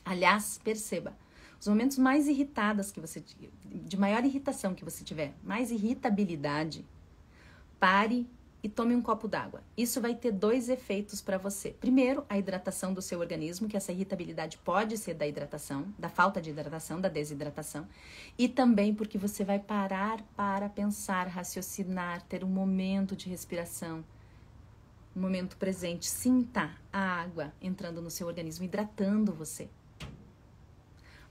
Aliás, perceba, os momentos mais irritados que você... de maior irritação que você tiver, mais irritabilidade, pare e tome um copo d'água. Isso vai ter 2 efeitos para você. Primeiro, a hidratação do seu organismo, que essa irritabilidade pode ser da hidratação, da falta de hidratação, da desidratação. E também porque você vai parar para pensar, raciocinar, ter um momento de respiração, um momento presente. Sinta a água entrando no seu organismo, hidratando você.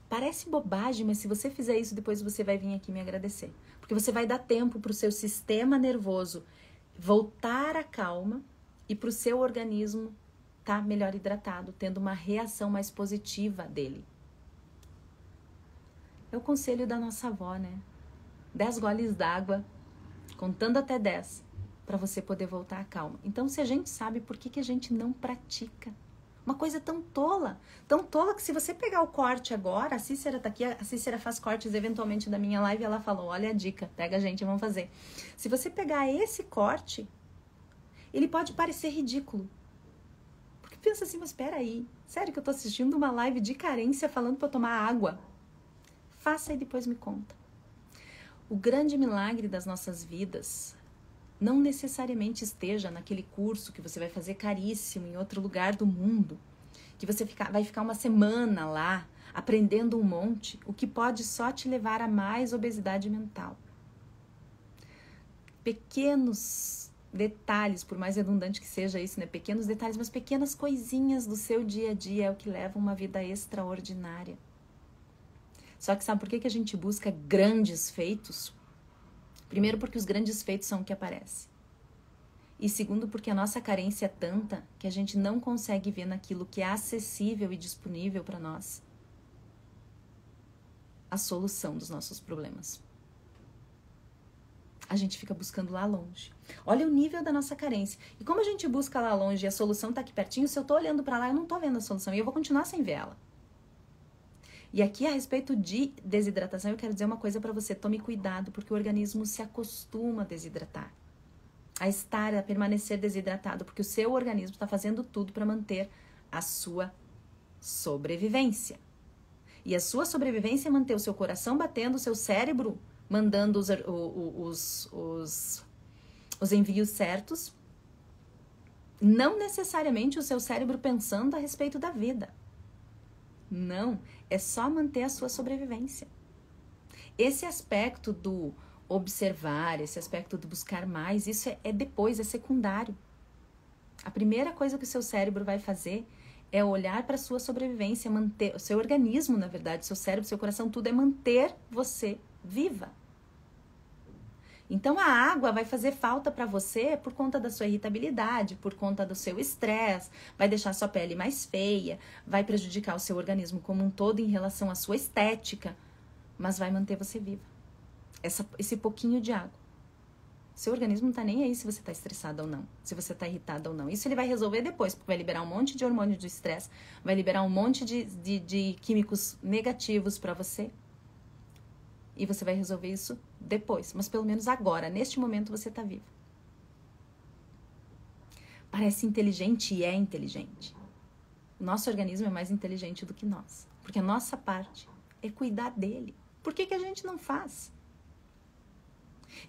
Parece bobagem, mas se você fizer isso, depois você vai vir aqui me agradecer. Porque você vai dar tempo para o seu sistema nervoso voltar à calma e para o seu organismo estar melhor hidratado, tendo uma reação mais positiva dele. É o conselho da nossa avó, né? 10 goles d'água, contando até 10, para você poder voltar à calma. Então, se a gente sabe, por que a gente não pratica? Uma coisa tão tola que se você pegar o corte agora, a Cícera tá aqui, a Cícera faz cortes eventualmente da minha live, ela falou, olha a dica, pega a gente, vamos fazer. Se você pegar esse corte, ele pode parecer ridículo. Porque pensa assim, mas espera aí, sério que eu tô assistindo uma live de carência falando pra eu tomar água? Faça e depois me conta. O grande milagre das nossas vidas não necessariamente esteja naquele curso que você vai fazer caríssimo em outro lugar do mundo, que você vai ficar uma semana lá aprendendo um monte, o que pode só te levar a mais obesidade mental. Pequenos detalhes, por mais redundante que seja isso, né? Pequenos detalhes, mas pequenas coisinhas do seu dia a dia é o que leva uma vida extraordinária. Só que sabe por que a gente busca grandes feitos? Primeiro, porque os grandes feitos são o que aparece. E segundo, porque a nossa carência é tanta que a gente não consegue ver naquilo que é acessível e disponível para nós a solução dos nossos problemas. a gente fica buscando lá longe. Olha o nível da nossa carência. E como a gente busca lá longe e a solução tá aqui pertinho, se eu tô olhando para lá, eu não tô vendo a solução e eu vou continuar sem ver ela. E aqui, a respeito de desidratação, eu quero dizer uma coisa para você. Tome cuidado, porque o organismo se acostuma a desidratar. A permanecer desidratado, porque o seu organismo está fazendo tudo para manter a sua sobrevivência. E a sua sobrevivência é manter o seu coração batendo, o seu cérebro mandando os envios certos. Não necessariamente o seu cérebro pensando a respeito da vida. Não, é só manter a sua sobrevivência. Esse aspecto do observar, esse aspecto do buscar mais, isso é depois, é secundário. A primeira coisa que o seu cérebro vai fazer é olhar para a sua sobrevivência, manter o seu organismo, na verdade, seu cérebro, seu coração, tudo é manter você viva. Então a água vai fazer falta para você por conta da sua irritabilidade, por conta do seu estresse, vai deixar sua pele mais feia, vai prejudicar o seu organismo como um todo em relação à sua estética, mas vai manter você viva. Esse pouquinho de água. Seu organismo não tá nem aí se você tá estressada ou não, se você tá irritada ou não. Isso ele vai resolver depois, porque vai liberar um monte de hormônio de estresse, vai liberar um monte de químicos negativos para você. E você vai resolver isso depois. Mas pelo menos agora, neste momento, você tá vivo. Parece inteligente e é inteligente. O nosso organismo é mais inteligente do que nós. Porque a nossa parte é cuidar dele. Por que a gente não faz?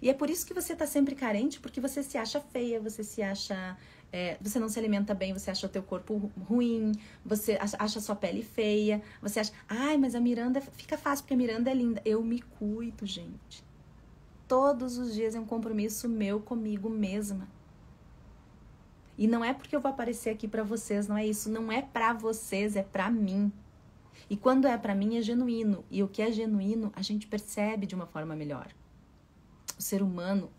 E é por isso que você tá sempre carente, porque você se acha feia, você se acha... você não se alimenta bem, você acha o teu corpo ruim, você acha a sua pele feia, você acha, ai, mas a Miranda fica fácil porque a Miranda é linda. Eu me cuido, gente. Todos os dias é um compromisso meu comigo mesma. E não é porque eu vou aparecer aqui pra vocês, não é isso. Não é pra vocês, é pra mim. E quando é pra mim, é genuíno. E o que é genuíno, a gente percebe de uma forma melhor. O ser humano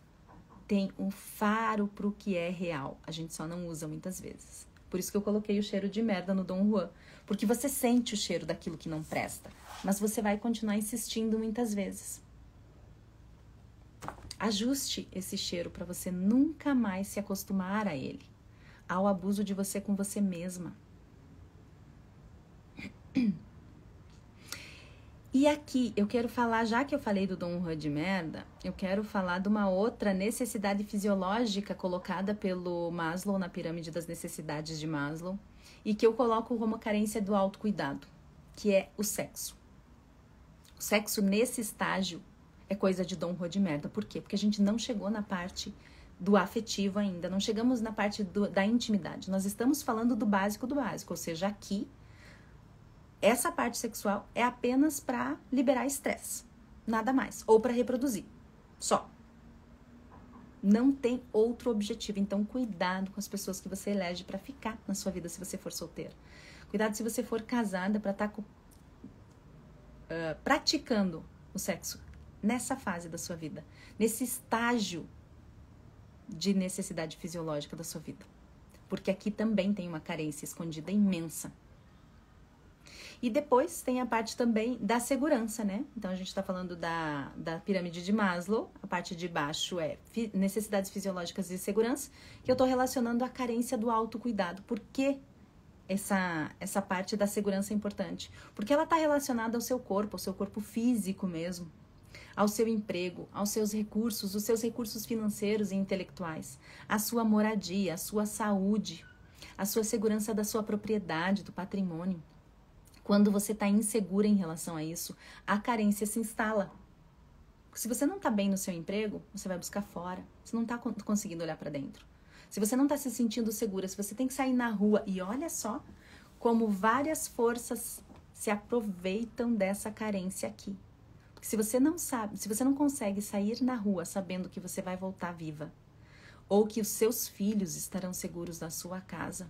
tem um faro pro que é real. A gente só não usa muitas vezes. Por isso que eu coloquei o cheiro de merda no Dom Juan. Porque você sente o cheiro daquilo que não presta. Mas você vai continuar insistindo muitas vezes. Ajuste esse cheiro para você nunca mais se acostumar a ele. Ao abuso de você com você mesma. E aqui, eu quero falar, já que eu falei do Dom Juan de merda, eu quero falar de uma outra necessidade fisiológica colocada pelo Maslow na pirâmide das necessidades de Maslow e que eu coloco como carência do autocuidado, que é o sexo. O sexo nesse estágio é coisa de Dom Juan de merda. Por quê? Porque a gente não chegou na parte do afetivo ainda, não chegamos na parte da intimidade. Nós estamos falando do básico, ou seja, aqui essa parte sexual é apenas para liberar estresse, nada mais, ou para reproduzir, só. Não tem outro objetivo, então cuidado com as pessoas que você elege para ficar na sua vida se você for solteira. Cuidado se você for casada para estar praticando o sexo nessa fase da sua vida, nesse estágio de necessidade fisiológica da sua vida. Porque aqui também tem uma carência escondida imensa. E depois tem a parte também da segurança, né? Então, a gente está falando da pirâmide de Maslow. A parte de baixo é necessidades fisiológicas de segurança, que eu estou relacionando a carência do autocuidado. Por que essa parte da segurança é importante? Porque ela está relacionada ao seu corpo físico mesmo, ao seu emprego, aos seus recursos, os seus recursos financeiros e intelectuais, a sua moradia, a sua saúde, a sua segurança da sua propriedade, do patrimônio. Quando você está insegura em relação a isso, a carência se instala. Se você não está bem no seu emprego, você vai buscar fora. Você não está conseguindo olhar para dentro. Se você não está se sentindo segura, se você tem que sair na rua, e olha só como várias forças se aproveitam dessa carência aqui. Porque se você não sabe, se você não consegue sair na rua sabendo que você vai voltar viva, ou que os seus filhos estarão seguros na sua casa,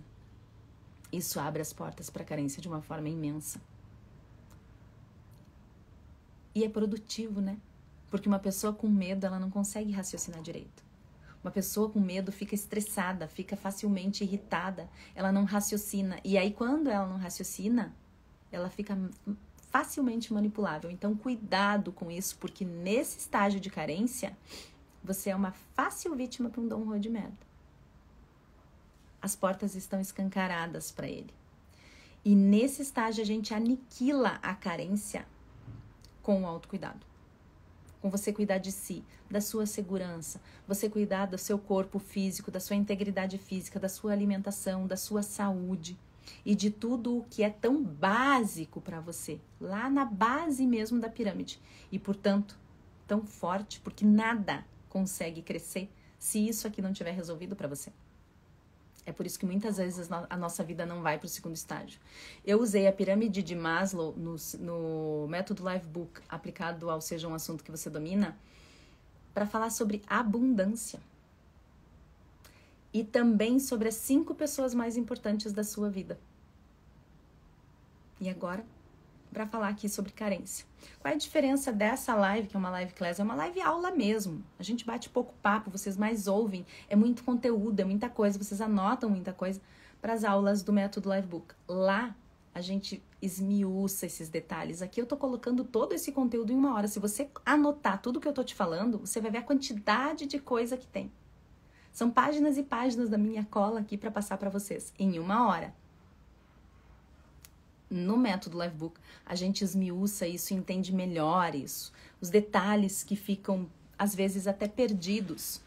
isso abre as portas para a carência de uma forma imensa. E é produtivo, né? Porque uma pessoa com medo, ela não consegue raciocinar direito. Uma pessoa com medo fica estressada, fica facilmente irritada, ela não raciocina. E aí, quando ela não raciocina, ela fica facilmente manipulável. Então, cuidado com isso, porque nesse estágio de carência, você é uma fácil vítima para um Dom Juan de merda. As portas estão escancaradas para ele. E nesse estágio a gente aniquila a carência com o autocuidado. Com você cuidar de si, da sua segurança, você cuidar do seu corpo físico, da sua integridade física, da sua alimentação, da sua saúde e de tudo o que é tão básico para você, lá na base mesmo da pirâmide. E, portanto, tão forte, porque nada consegue crescer se isso aqui não tiver resolvido para você. É por isso que muitas vezes a nossa vida não vai para o segundo estágio. Eu usei a pirâmide de Maslow no método Livebook, aplicado ao Seja um Assunto que Você Domina, para falar sobre abundância. E também sobre as 5 pessoas mais importantes da sua vida. E agora, para falar aqui sobre carência. Qual é a diferença dessa live, que é uma live class? É uma live aula mesmo. A gente bate pouco papo, vocês mais ouvem. É muito conteúdo, é muita coisa. Vocês anotam muita coisa para as aulas do método Livebook. Lá, a gente esmiuça esses detalhes. Aqui eu tô colocando todo esse conteúdo em 1 hora. Se você anotar tudo que eu tô te falando, você vai ver a quantidade de coisa que tem. São páginas e páginas da minha cola aqui para passar para vocês em 1 hora. No método Livebook, a gente esmiuça isso e entende melhor isso. Os detalhes que ficam, às vezes, até perdidos.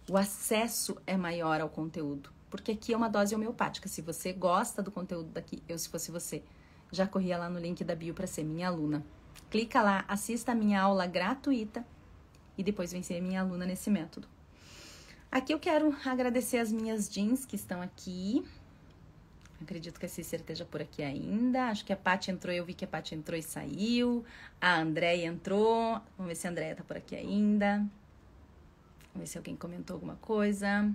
O acesso é maior ao conteúdo. Porque aqui é uma dose homeopática. Se você gosta do conteúdo daqui, eu, se fosse você, já corria lá no link da bio para ser minha aluna. Clica lá, assista a minha aula gratuita e depois vem ser minha aluna nesse método. Aqui eu quero agradecer as minhas jeans que estão aqui. Acredito que a Cícera esteja por aqui ainda. Acho que a Paty entrou, eu vi que a Paty entrou e saiu. A Andréia entrou. Vamos ver se a Andréia tá por aqui ainda. Vamos ver se alguém comentou alguma coisa.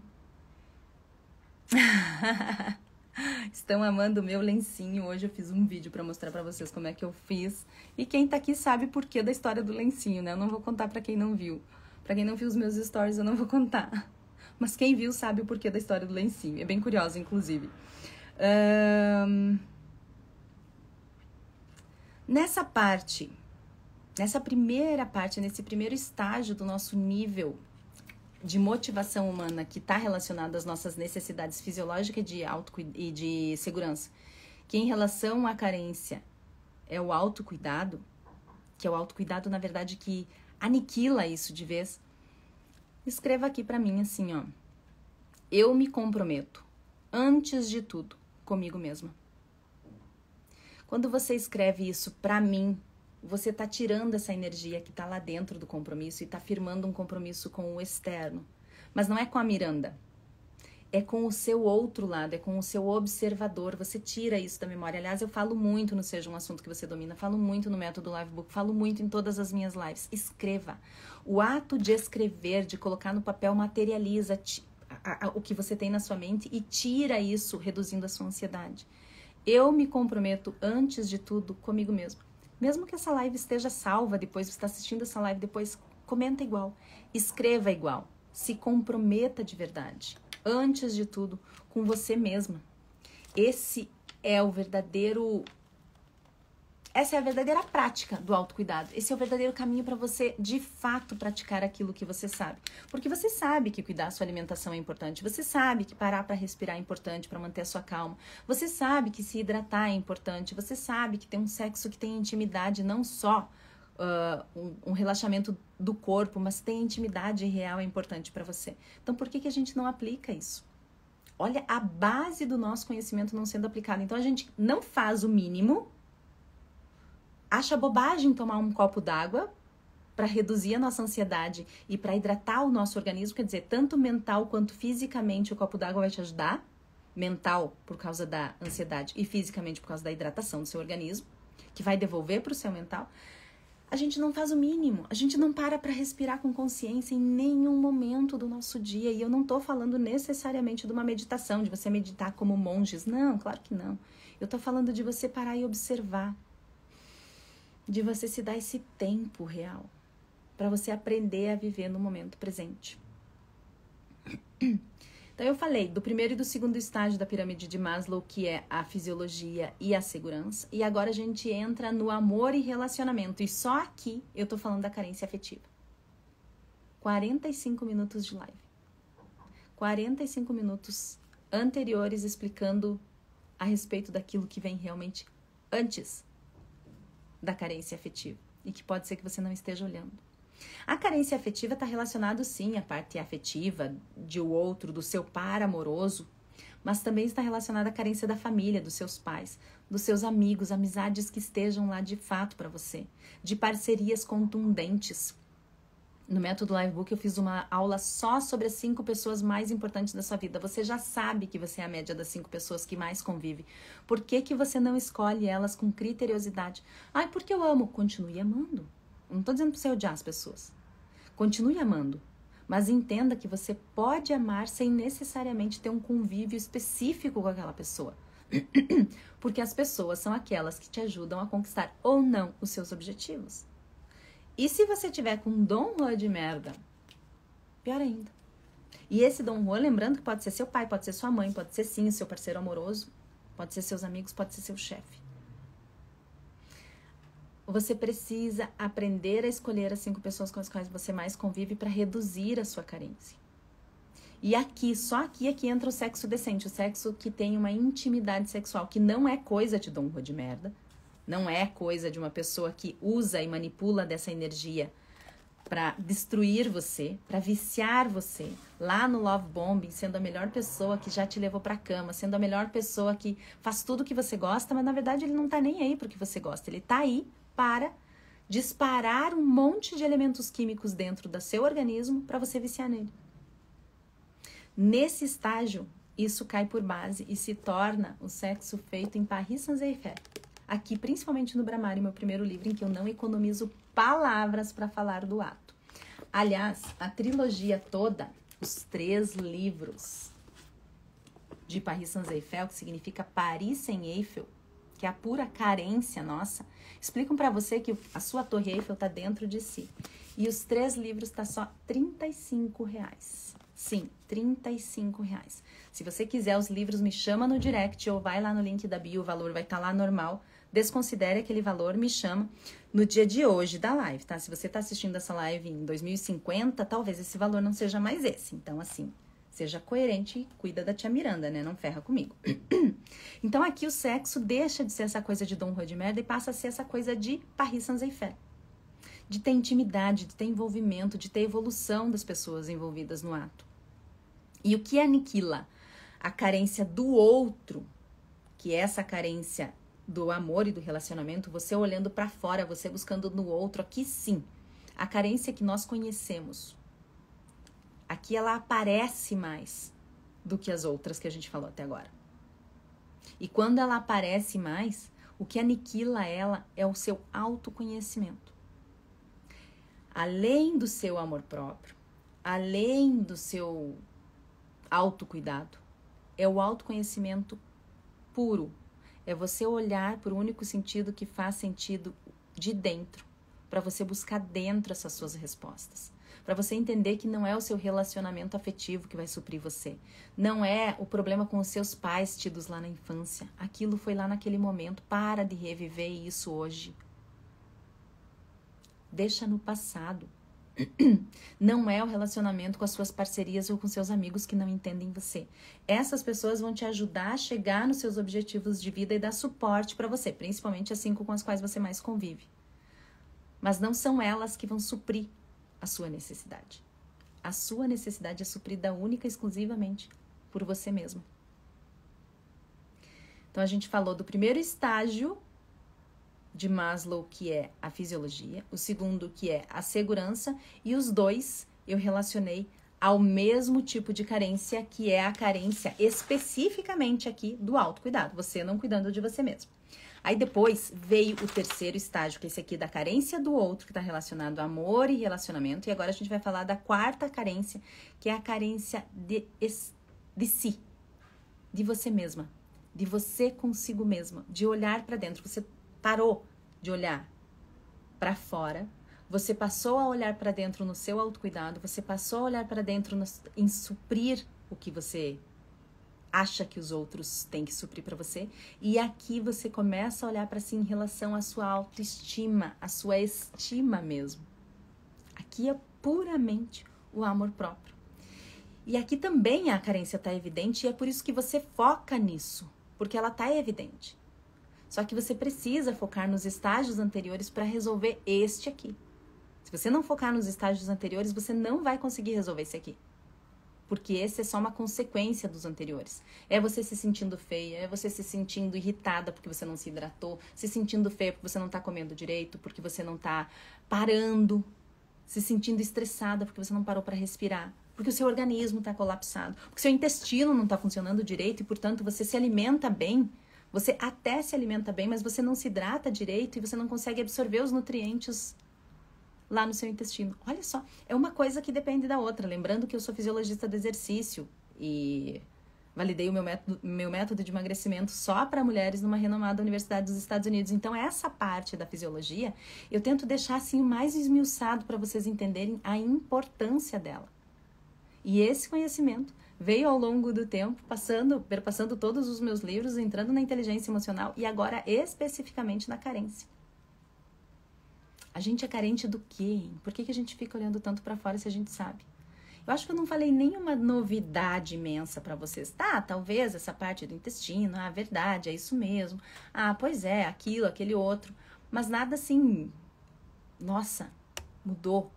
Estão amando o meu lencinho. Hoje eu fiz um vídeo para mostrar para vocês como é que eu fiz. E quem tá aqui sabe o porquê da história do lencinho, né? Eu não vou contar para quem não viu. Para quem não viu os meus stories, eu não vou contar. Mas quem viu sabe o porquê da história do lencinho. É bem curiosa, inclusive. Nessa primeira parte, nesse primeiro estágio do nosso nível de motivação humana que está relacionado às nossas necessidades fisiológicas e de segurança, que em relação à carência é o autocuidado, que é o autocuidado, na verdade, que aniquila isso de vez. Escreva aqui para mim assim, ó. Eu me comprometo, antes de tudo, comigo mesma. Quando você escreve isso pra mim, você tá tirando essa energia que tá lá dentro do compromisso e tá firmando um compromisso com o externo. Mas não é com a Miranda. É com o seu outro lado, é com o seu observador. Você tira isso da memória. Aliás, eu falo muito no Seja um Assunto que Você Domina, falo muito no método Livebook, falo muito em todas as minhas lives. Escreva. O ato de escrever, de colocar no papel, materializa o que você tem na sua mente e tira isso, reduzindo a sua ansiedade. Eu me comprometo, antes de tudo, comigo mesmo. Mesmo que essa live esteja salva depois, você está assistindo essa live depois, comenta igual, escreva igual, se comprometa de verdade. Antes de tudo, com você mesma. Essa é a verdadeira prática do autocuidado. Esse é o verdadeiro caminho para você, de fato, praticar aquilo que você sabe. Porque você sabe que cuidar da sua alimentação é importante. Você sabe que parar para respirar é importante para manter a sua calma. Você sabe que se hidratar é importante. Você sabe que ter um sexo que tem intimidade, não só um relaxamento do corpo, mas tem intimidade real é importante para você. Então, por que a gente não aplica isso? Olha a base do nosso conhecimento não sendo aplicado. Então, a gente não faz o mínimo, acha bobagem tomar um copo d'água para reduzir a nossa ansiedade e para hidratar o nosso organismo, quer dizer, tanto mental quanto fisicamente o copo d'água vai te ajudar, mental por causa da ansiedade e fisicamente por causa da hidratação do seu organismo, que vai devolver para o seu mental. A gente não faz o mínimo, a gente não para respirar com consciência em nenhum momento do nosso dia. E eu não tô falando necessariamente de uma meditação, de você meditar como monges. Não, claro que não. Eu tô falando de você parar e observar. De você se dar esse tempo real. Para você aprender a viver no momento presente. Então eu falei do primeiro e do segundo estágio da pirâmide de Maslow, que é a fisiologia e a segurança. E agora a gente entra no amor e relacionamento. E só aqui eu tô falando da carência afetiva. 45 minutos de live. 45 minutos anteriores explicando a respeito daquilo que vem realmente antes da carência afetiva e que pode ser que você não esteja olhando. A carência afetiva está relacionada sim à parte afetiva de o outro, do seu par amoroso, mas também está relacionada à carência da família, dos seus pais, dos seus amigos, amizades que estejam lá de fato para você, de parcerias contundentes. No Método Livebook eu fiz uma aula só sobre as 5 pessoas mais importantes da sua vida. Você já sabe que você é a média das 5 pessoas que mais convive. Por que que você não escolhe elas com criteriosidade? Ai, porque eu amo. Continue amando. Não estou dizendo para você odiar as pessoas. Continue amando. Mas entenda que você pode amar sem necessariamente ter um convívio específico com aquela pessoa. Porque as pessoas são aquelas que te ajudam a conquistar ou não os seus objetivos. E se você tiver com um Dom Juan de merda, pior ainda. E esse Dom Juan, lembrando que pode ser seu pai, pode ser sua mãe, pode ser sim o seu parceiro amoroso, pode ser seus amigos, pode ser seu chefe. Você precisa aprender a escolher as 5 pessoas com as quais você mais convive para reduzir a sua carência. E aqui, só aqui entra o sexo decente, o sexo que tem uma intimidade sexual, que não é coisa de Dom Juan de merda, não é coisa de uma pessoa que usa e manipula dessa energia para destruir você, para viciar você, lá no love bombing, sendo a melhor pessoa que já te levou para a cama, sendo a melhor pessoa que faz tudo o que você gosta, mas na verdade ele não tá nem aí pro que você gosta, ele tá aí para disparar um monte de elementos químicos dentro do seu organismo para você viciar nele. Nesse estágio, isso cai por base e se torna o sexo feito em Paris Saint-Germain. Aqui, principalmente no Brahmari, meu primeiro livro, em que eu não economizo palavras para falar do ato. Aliás, a trilogia toda, os 3 livros de Paris Saint-Germain, que significa Paris sem Eiffel, que é a pura carência nossa, explicam para você que a sua Torre Eiffel está dentro de si. E os 3 livros tá só R$35. Sim, R$35. Se você quiser os livros, me chama no direct ou vai lá no link da bio, o valor vai estar lá normal. Desconsidere aquele valor, me chama no dia de hoje da live, tá? Se você está assistindo essa live em 2050, talvez esse valor não seja mais esse. Então, assim, seja coerente e cuida da tia Miranda, né? Não ferra comigo. Então, aqui o sexo deixa de ser essa coisa de Dom Juan de merda e passa a ser essa coisa de Paris Saint-Germain. De ter intimidade, de ter envolvimento, de ter evolução das pessoas envolvidas no ato. E o que aniquila a carência do outro, que é essa carência do amor e do relacionamento, você olhando para fora, você buscando no outro, aqui sim, a carência que nós conhecemos, aqui ela aparece mais do que as outras que a gente falou até agora. E quando ela aparece mais, o que aniquila ela é o seu autoconhecimento. Além do seu amor próprio, além do seu autocuidado, é o autoconhecimento puro. É você olhar por um único sentido que faz sentido de dentro, para você buscar dentro essas suas respostas. Para você entender que não é o seu relacionamento afetivo que vai suprir você. Não é o problema com os seus pais tidos lá na infância. Aquilo foi lá naquele momento. Para de reviver isso hoje. Deixa no passado. Não é o relacionamento com as suas parcerias ou com seus amigos que não entendem você. Essas pessoas vão te ajudar a chegar nos seus objetivos de vida e dar suporte para você, principalmente as 5 com as quais você mais convive. Mas não são elas que vão suprir a sua necessidade. A sua necessidade é suprida única e exclusivamente por você mesmo. Então a gente falou do primeiro estágio de Maslow, que é a fisiologia, o segundo, que é a segurança, e os 2 eu relacionei ao mesmo tipo de carência, que é a carência especificamente aqui do autocuidado, você não cuidando de você mesmo. Aí depois veio o terceiro estágio, que é esse aqui da carência do outro, que está relacionado a amor e relacionamento, e agora a gente vai falar da quarta carência, que é a carência de si, de você mesma, de você consigo mesma, de olhar para dentro. Você parou de olhar para fora, você passou a olhar para dentro no seu autocuidado, você passou a olhar para dentro em suprir o que você acha que os outros têm que suprir para você, e aqui você começa a olhar para si em relação à sua autoestima, à sua estima mesmo. Aqui é puramente o amor próprio. E aqui também a carência está evidente e é por isso que você foca nisso, porque ela está evidente. Só que você precisa focar nos estágios anteriores para resolver este aqui. Se você não focar nos estágios anteriores, você não vai conseguir resolver esse aqui. Porque esse é só uma consequência dos anteriores. É você se sentindo feia, é você se sentindo irritada porque você não se hidratou, se sentindo feia porque você não está comendo direito, porque você não está parando, se sentindo estressada porque você não parou para respirar, porque o seu organismo está colapsado, porque o seu intestino não está funcionando direito e, portanto, você se alimenta bem, você até se alimenta bem, mas você não se hidrata direito e você não consegue absorver os nutrientes lá no seu intestino. Olha só, é uma coisa que depende da outra. Lembrando que eu sou fisiologista do exercício e validei o meu método de emagrecimento só para mulheres numa renomada universidade dos Estados Unidos. Então, essa parte da fisiologia, eu tento deixar assim o mais esmiuçado para vocês entenderem a importância dela. E esse conhecimento veio ao longo do tempo, perpassando todos os meus livros, entrando na inteligência emocional e agora especificamente na carência. A gente é carente do quê, hein? Por que a gente fica olhando tanto pra fora se a gente sabe? Eu acho que eu não falei nenhuma novidade imensa pra vocês. Tá, talvez essa parte do intestino, verdade, é isso mesmo. Pois é, aquilo, aquele outro. Mas nada assim, nossa, mudou.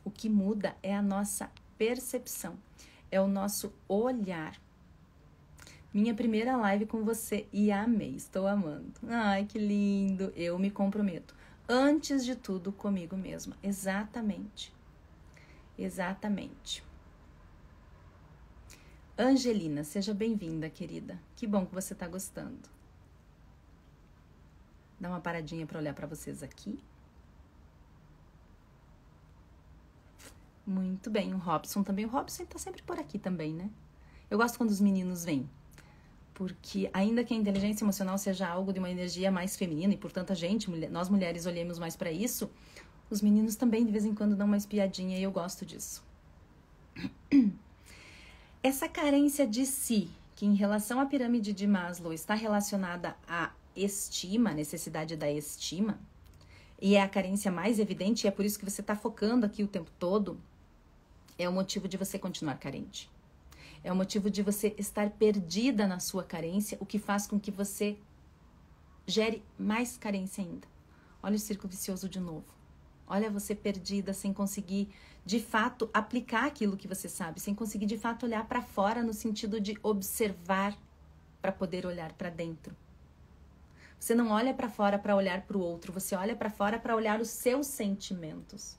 O que muda é a nossa percepção, é o nosso olhar. Minha primeira live com você e amei, estou amando. Ai, que lindo, eu me comprometo. Antes de tudo, comigo mesma. Exatamente. Exatamente. Angelina, seja bem-vinda, querida. Que bom que você está gostando. Dá uma paradinha para olhar para vocês aqui. Muito bem, o Robson também. O Robson está sempre por aqui também, né? Eu gosto quando os meninos vêm. Porque ainda que a inteligência emocional seja algo de uma energia mais feminina e, portanto, nós mulheres olhemos mais para isso, os meninos também de vez em quando dão uma espiadinha e eu gosto disso. Essa carência de si, que em relação à pirâmide de Maslow está relacionada à estima, a necessidade da estima, e é a carência mais evidente, e é por isso que você está focando aqui o tempo todo, é o motivo de você continuar carente. É o motivo de você estar perdida na sua carência, o que faz com que você gere mais carência ainda. Olha o círculo vicioso de novo. Olha você perdida, sem conseguir, de fato, aplicar aquilo que você sabe, sem conseguir, de fato, olhar para fora no sentido de observar para poder olhar para dentro. Você não olha para fora para olhar para o outro, você olha para fora para olhar os seus sentimentos.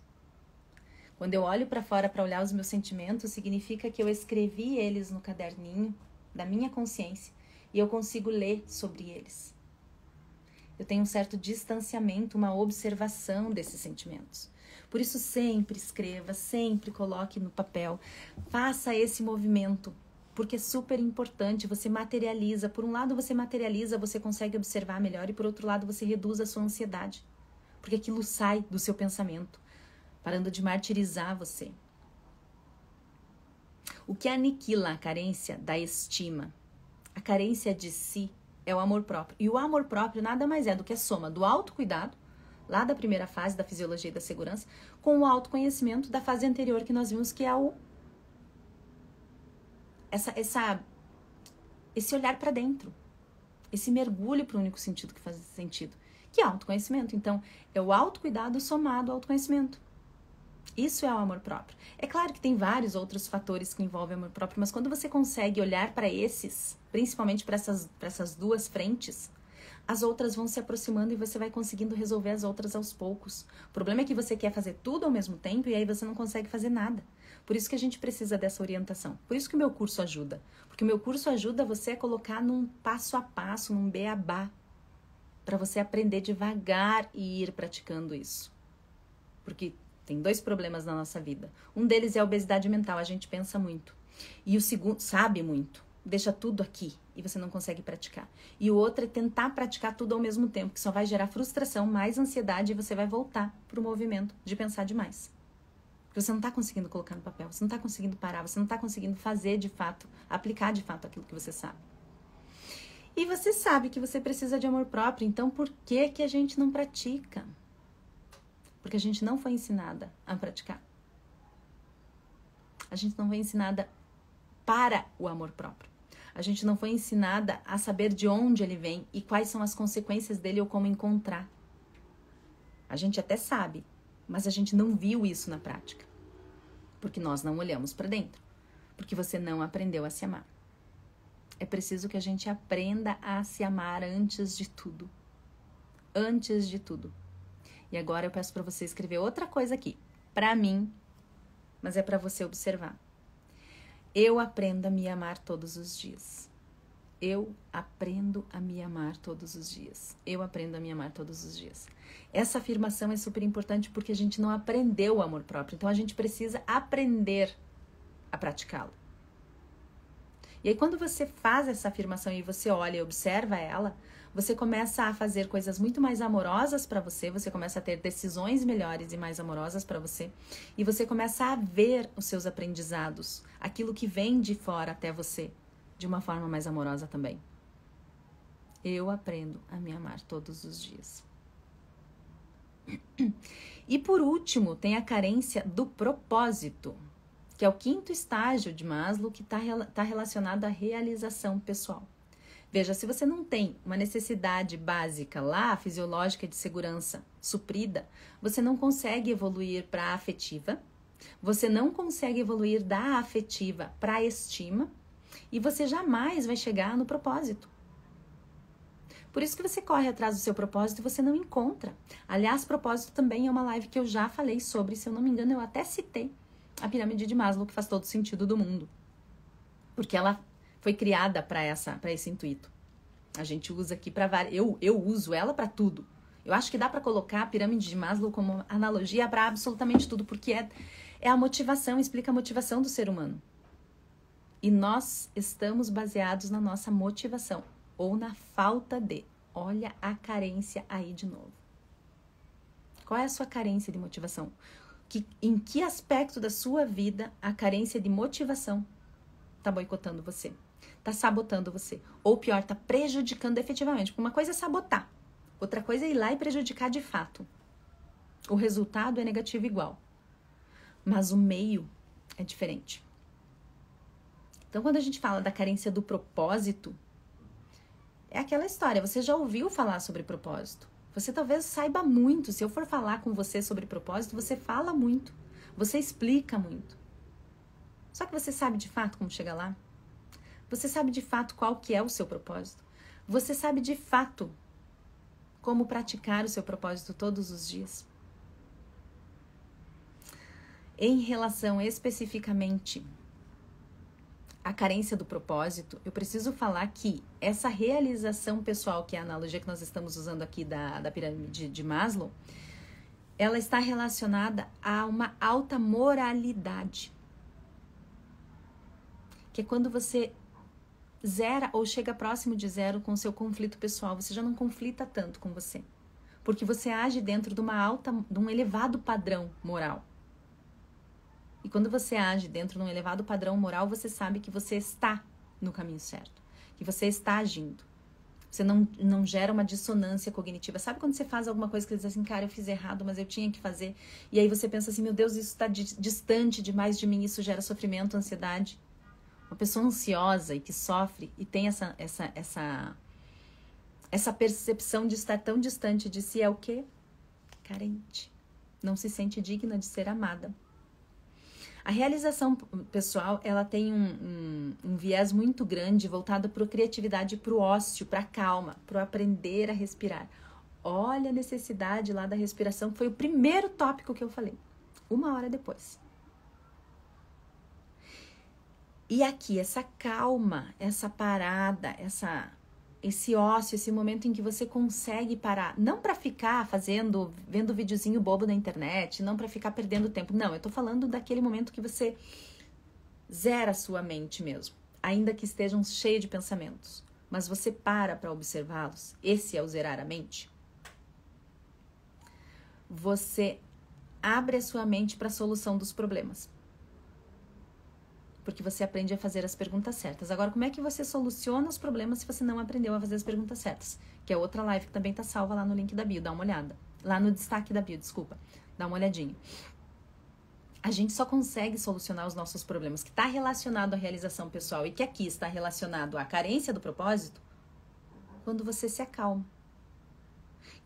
Quando eu olho para fora para olhar os meus sentimentos, significa que eu escrevi eles no caderninho da minha consciência e eu consigo ler sobre eles. Eu tenho um certo distanciamento, uma observação desses sentimentos. Por isso, sempre escreva, sempre coloque no papel, faça esse movimento, porque é super importante, você materializa. Por um lado, você materializa, você consegue observar melhor e por outro lado, você reduz a sua ansiedade, porque aquilo sai do seu pensamento, parando de martirizar você. O que aniquila a carência da estima? A carência de si é o amor próprio. E o amor próprio nada mais é do que a soma do autocuidado, lá da primeira fase da fisiologia e da segurança, com o autoconhecimento da fase anterior que nós vimos que é esse olhar para dentro, esse mergulho para o único sentido que faz sentido, que é autoconhecimento. Então, é o autocuidado somado ao autoconhecimento. Isso é o amor próprio. É claro que tem vários outros fatores que envolvem o amor próprio, mas quando você consegue olhar para esses, principalmente para essas duas frentes, as outras vão se aproximando e você vai conseguindo resolver as outras aos poucos. O problema é que você quer fazer tudo ao mesmo tempo e aí você não consegue fazer nada. Por isso que a gente precisa dessa orientação. Por isso que o meu curso ajuda. Porque o meu curso ajuda você a colocar num passo a passo, num beabá, para você aprender devagar e ir praticando isso. Porque tem 2 problemas na nossa vida. Um deles é a obesidade mental, a gente pensa muito. E o segundo, sabe muito, deixa tudo aqui e você não consegue praticar. E o outro é tentar praticar tudo ao mesmo tempo, que só vai gerar frustração, mais ansiedade e você vai voltar pro movimento de pensar demais. Porque você não está conseguindo colocar no papel, você não está conseguindo parar, você não está conseguindo fazer de fato, aplicar de fato aquilo que você sabe. E você sabe que você precisa de amor próprio, então por que a gente não pratica? Porque a gente não foi ensinada a praticar. A gente não foi ensinada para o amor próprio. A gente não foi ensinada a saber de onde ele vem e quais são as consequências dele ou como encontrar. A gente até sabe, mas a gente não viu isso na prática. Porque nós não olhamos para dentro. Porque você não aprendeu a se amar. É preciso que a gente aprenda a se amar antes de tudo. Antes de tudo. E agora eu peço para você escrever outra coisa aqui. Para mim, mas é para você observar. Eu aprendo a me amar todos os dias. Eu aprendo a me amar todos os dias. Eu aprendo a me amar todos os dias. Essa afirmação é super importante porque a gente não aprendeu o amor próprio. Então a gente precisa aprender a praticá-lo. E aí quando você faz essa afirmação e você olha e observa ela, você começa a fazer coisas muito mais amorosas para você, você começa a ter decisões melhores e mais amorosas para você, e você começa a ver os seus aprendizados, aquilo que vem de fora até você, de uma forma mais amorosa também. Eu aprendo a me amar todos os dias. E por último, tem a carência do propósito, que é o 5º estágio de Maslow, que está relacionado à realização pessoal. Veja, se você não tem uma necessidade básica lá, fisiológica de segurança suprida, você não consegue evoluir para a afetiva, você não consegue evoluir da afetiva para a estima, e você jamais vai chegar no propósito. Por isso que você corre atrás do seu propósito e você não encontra. Aliás, propósito também é uma live que eu já falei sobre, se eu não me engano, eu até citei a pirâmide de Maslow, que faz todo sentido do mundo. Porque ela foi criada para esse intuito. A gente usa aqui para várias... Eu uso ela para tudo. Eu acho que dá para colocar a pirâmide de Maslow como analogia para absolutamente tudo, porque é a motivação, explica a motivação do ser humano. E nós estamos baseados na nossa motivação, ou na falta de. Olha a carência aí de novo. Qual é a sua carência de motivação? Em que aspecto da sua vida a carência de motivação está boicotando você? Está sabotando você? Ou pior, está prejudicando efetivamente. Porque uma coisa é sabotar, outra coisa é ir lá e prejudicar de fato. O resultado é negativo igual, mas o meio é diferente. Então, quando a gente fala da carência do propósito, é aquela história, você já ouviu falar sobre propósito. Você talvez saiba muito. Se eu for falar com você sobre propósito, você fala muito. Você explica muito. Só que você sabe de fato como chegar lá? Você sabe de fato qual que é o seu propósito? Você sabe de fato como praticar o seu propósito todos os dias? Em relação especificamente à carência do propósito, eu preciso falar que essa realização pessoal, que é a analogia que nós estamos usando aqui da pirâmide de Maslow, ela está relacionada a uma alta moralidade. Que é quando você zera ou chega próximo de zero com o seu conflito pessoal, você já não conflita tanto com você. Porque você age dentro de um elevado padrão moral. E quando você age dentro de um elevado padrão moral, você sabe que você está no caminho certo. Que você está agindo. Você não gera uma dissonância cognitiva. Sabe quando você faz alguma coisa que você diz assim, cara, eu fiz errado, mas eu tinha que fazer. E aí você pensa assim, meu Deus, isso está distante demais de mim, isso gera sofrimento, ansiedade. Uma pessoa ansiosa e que sofre e tem essa percepção de estar tão distante de si é o quê? Carente. Não se sente digna de ser amada. A realização pessoal, ela tem um viés muito grande voltado para a criatividade, para o ócio, para a calma, para o aprender a respirar. Olha a necessidade lá da respiração, que foi o primeiro tópico que eu falei, 1 hora depois. E aqui, essa calma, essa parada, esse ócio, esse momento em que você consegue parar, não para ficar vendo videozinho bobo na internet, não para ficar perdendo tempo, não, eu tô falando daquele momento que você zera a sua mente mesmo, ainda que estejam cheios de pensamentos, mas você para observá-los, esse é o zerar a mente. Você abre a sua mente para a solução dos problemas. Porque você aprende a fazer as perguntas certas. Agora, como é que você soluciona os problemas se você não aprendeu a fazer as perguntas certas? Que é outra live que também tá salva lá no link da bio, dá uma olhada. Lá no destaque da bio, desculpa. Dá uma olhadinha. A gente só consegue solucionar os nossos problemas que está relacionado à realização pessoal e que aqui está relacionado à carência do propósito quando você se acalma.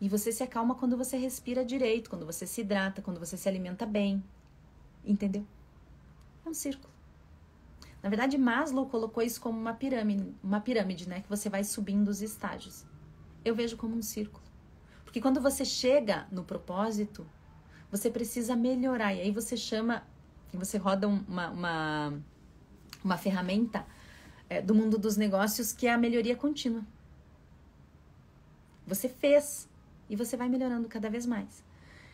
E você se acalma quando você respira direito, quando você se hidrata, quando você se alimenta bem. Entendeu? É um círculo. Na verdade, Maslow colocou isso como uma pirâmide, né? Que você vai subindo os estágios. Eu vejo como um círculo. Porque quando você chega no propósito, você precisa melhorar. E aí você roda uma ferramenta do mundo dos negócios que é a melhoria contínua. Você fez e você vai melhorando cada vez mais.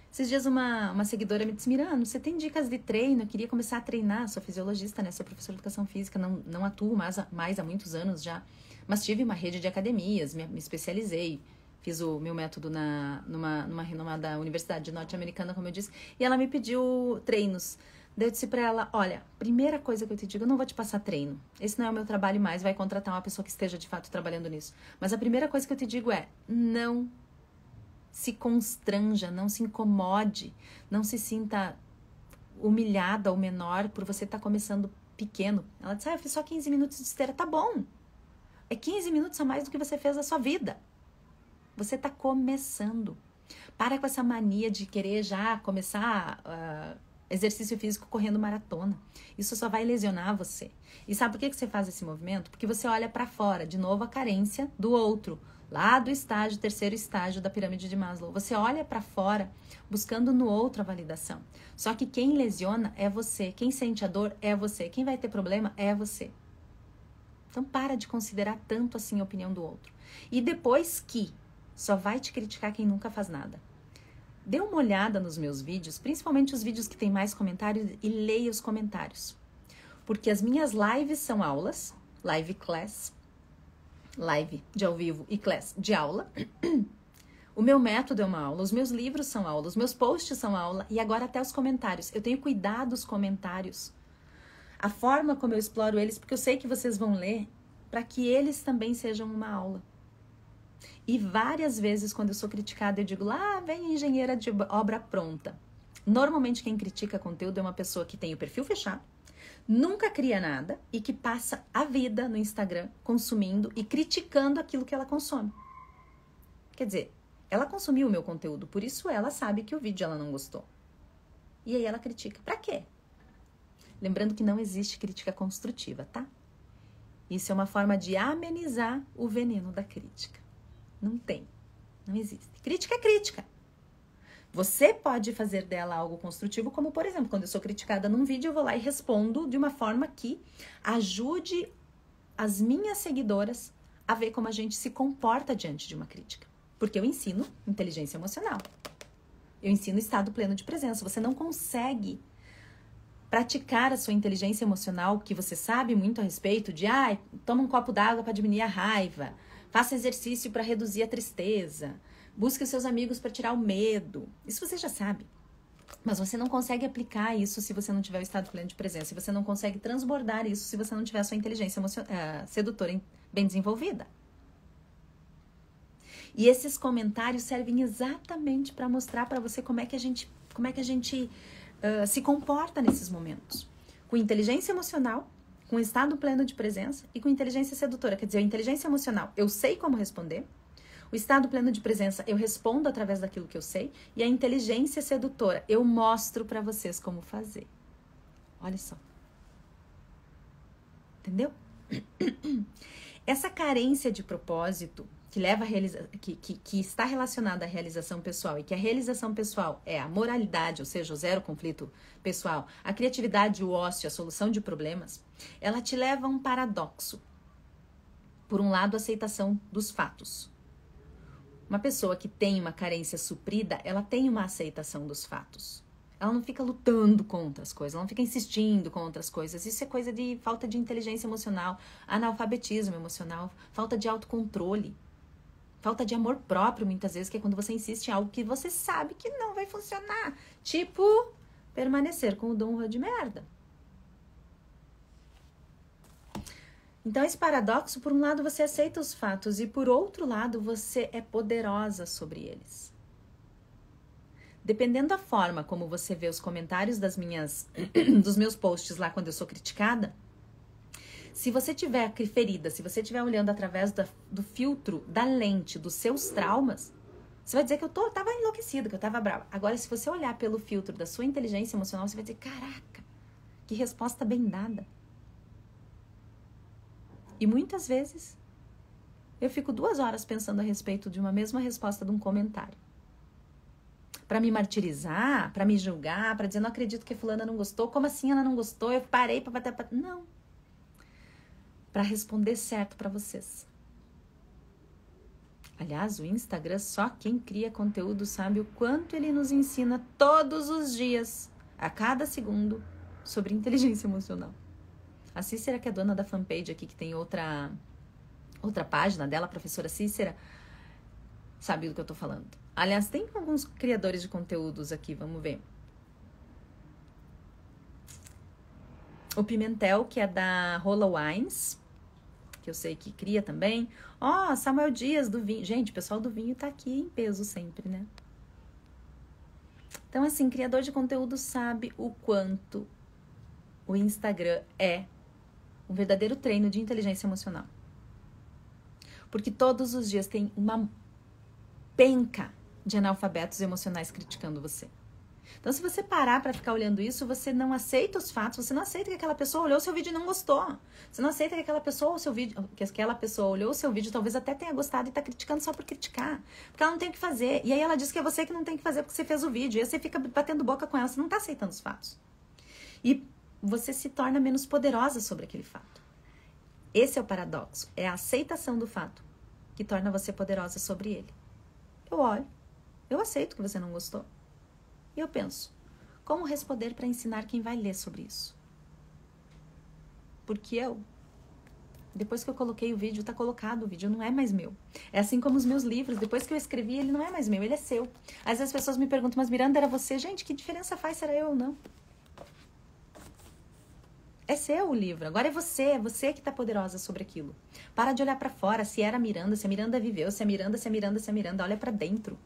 Esses dias uma seguidora me disse, Mirano, você tem dicas de treino? Eu queria começar a treinar, sou fisiologista, né? Sou professora de educação física, não atuo mais há muitos anos já, mas tive uma rede de academias, me especializei, fiz o meu método numa renomada universidade norte-americana, como eu disse, e ela me pediu treinos. Daí eu disse pra ela, olha, primeira coisa que eu te digo, eu não vou te passar treino. Esse não é o meu trabalho mais, vai contratar uma pessoa que esteja de fato trabalhando nisso. Mas a primeira coisa que eu te digo é, não se constranja, não se incomode, não se sinta humilhada ou menor por você estar começando pequeno. Ela disse, eu fiz só 15 minutos de esteira, tá bom. É 15 minutos a mais do que você fez na sua vida. Você está começando. Para com essa mania de querer já começar exercício físico correndo maratona. Isso só vai lesionar você. E sabe por que você faz esse movimento? Porque você olha para fora, de novo a carência do outro, lá do terceiro estágio da pirâmide de Maslow. Você olha para fora buscando no outro a validação. Só que quem lesiona é você, quem sente a dor é você, quem vai ter problema é você. Então para de considerar tanto assim a opinião do outro. E depois que só vai te criticar quem nunca faz nada. Dê uma olhada nos meus vídeos, principalmente os vídeos que tem mais comentários, e leia os comentários. Porque as minhas lives são aulas, live class, live de ao vivo e class de aula. O meu método é uma aula, os meus livros são aula, os meus posts são aula e agora até os comentários. Eu tenho cuidado dos comentários. A forma como eu exploro eles, porque eu sei que vocês vão ler, para que eles também sejam uma aula. E várias vezes, quando eu sou criticada, eu digo, lá vem engenheira de obra pronta. Normalmente, quem critica conteúdo é uma pessoa que tem o perfil fechado, nunca cria nada e que passa a vida no Instagram consumindo e criticando aquilo que ela consome. Quer dizer, ela consumiu o meu conteúdo, por isso ela sabe que o vídeo ela não gostou. E aí ela critica. Pra quê? Lembrando que não existe crítica construtiva, tá? Isso é uma forma de amenizar o veneno da crítica. Não tem. Não existe. Crítica é crítica. Você pode fazer dela algo construtivo, como, por exemplo, quando eu sou criticada num vídeo, eu vou lá e respondo de uma forma que ajude as minhas seguidoras a ver como a gente se comporta diante de uma crítica. Porque eu ensino inteligência emocional. Eu ensino estado pleno de presença. Você não consegue praticar a sua inteligência emocional, que você sabe muito a respeito de, toma um copo d'água para diminuir a raiva, faça exercício para reduzir a tristeza, busque os seus amigos para tirar o medo. Isso você já sabe. Mas você não consegue aplicar isso se você não tiver o estado pleno de presença. Você não consegue transbordar isso se você não tiver a sua inteligência sedutora bem desenvolvida. E esses comentários servem exatamente para mostrar para você como é que a gente se comporta nesses momentos. Com inteligência emocional, com estado pleno de presença e com inteligência sedutora. Quer dizer, a inteligência emocional, eu sei como responder. O estado pleno de presença, eu respondo através daquilo que eu sei. E a inteligência sedutora, eu mostro para vocês como fazer. Olha só. Entendeu? Essa carência de propósito que leva que está relacionada à realização pessoal e que a realização pessoal é a moralidade, ou seja, o zero conflito pessoal, a criatividade, o ócio, a solução de problemas, ela te leva a um paradoxo. Por um lado, a aceitação dos fatos. Uma pessoa que tem uma carência suprida, ela tem uma aceitação dos fatos. Ela não fica lutando contra as coisas, ela não fica insistindo contra as coisas. Isso é coisa de falta de inteligência emocional, analfabetismo emocional, falta de autocontrole. Falta de amor próprio, muitas vezes, que é quando você insiste em algo que você sabe que não vai funcionar. Tipo, permanecer com o dom de merda. Então, esse paradoxo, por um lado, você aceita os fatos e, por outro lado, você é poderosa sobre eles. Dependendo da forma como você vê os comentários dos meus posts lá quando eu sou criticada, se você tiver ferida, se você estiver olhando através do filtro, da lente, dos seus traumas, você vai dizer que eu tava enlouquecida, que eu tava brava. Agora, se você olhar pelo filtro da sua inteligência emocional, você vai dizer, caraca, que resposta bem dada. E muitas vezes, eu fico 2 horas pensando a respeito de uma mesma resposta de um comentário. Para me martirizar, para me julgar, para dizer, não acredito que a fulana não gostou. Como assim ela não gostou? Eu parei para bater... Não. Para responder certo para vocês. Aliás, o Instagram, só quem cria conteúdo sabe o quanto ele nos ensina todos os dias, a cada segundo, sobre inteligência emocional. A Cícera, que é dona da fanpage aqui, que tem outra página dela, a professora Cícera, sabe do que eu tô falando. Aliás, tem alguns criadores de conteúdos aqui, vamos ver. O Pimentel, que é da Rola Wines, que eu sei que cria também. Ó, Samuel Dias, do vinho. Gente, o pessoal do vinho tá aqui em peso sempre, né? Então, assim, criador de conteúdo sabe o quanto o Instagram é um verdadeiro treino de inteligência emocional. Porque todos os dias tem uma penca de analfabetos emocionais criticando você. Então, se você parar para ficar olhando isso, você não aceita os fatos, você não aceita que aquela pessoa olhou o seu vídeo e não gostou. Você não aceita que aquela pessoa olhou o seu vídeo, talvez até tenha gostado e tá criticando só por criticar. Porque ela não tem o que fazer. E aí ela diz que é você que não tem o que fazer porque você fez o vídeo. E aí você fica batendo boca com ela, você não tá aceitando os fatos. E você se torna menos poderosa sobre aquele fato. Esse é o paradoxo. É a aceitação do fato que torna você poderosa sobre ele. Eu olho, eu aceito que você não gostou. E eu penso, como responder para ensinar quem vai ler sobre isso? Porque depois que eu coloquei o vídeo, tá colocado, o vídeo não é mais meu. É assim como os meus livros, depois que eu escrevi, ele não é mais meu, ele é seu. Às vezes as pessoas me perguntam, mas Miranda, era você? Gente, que diferença faz se era eu ou não? É seu o livro, agora é você que tá poderosa sobre aquilo. Para de olhar para fora, se era a Miranda, se a Miranda viveu, se a Miranda, olha para dentro.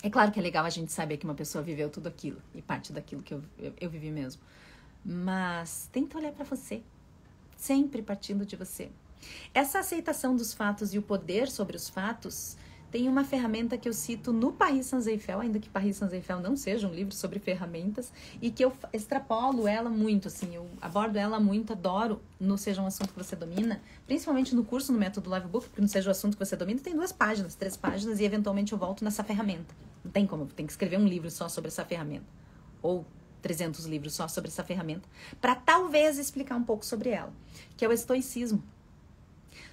É claro que é legal a gente saber que uma pessoa viveu tudo aquilo, e parte daquilo que eu vivi mesmo. Mas tenta olhar para você, sempre partindo de você. Essa aceitação dos fatos e o poder sobre os fatos tem uma ferramenta que eu cito no Paris Sans-Eiffel, ainda que Paris Sans-Eiffel não seja um livro sobre ferramentas, e que eu extrapolo ela muito, assim, eu abordo ela muito, adoro no Seja um Assunto que Você Domina, principalmente no curso, no Método Livebook, porque no Seja um Assunto que Você Domina tem 2 páginas, 3 páginas, e eventualmente eu volto nessa ferramenta. Não tem como, tem que escrever um livro só sobre essa ferramenta, ou 300 livros só sobre essa ferramenta, para talvez explicar um pouco sobre ela, que é o estoicismo.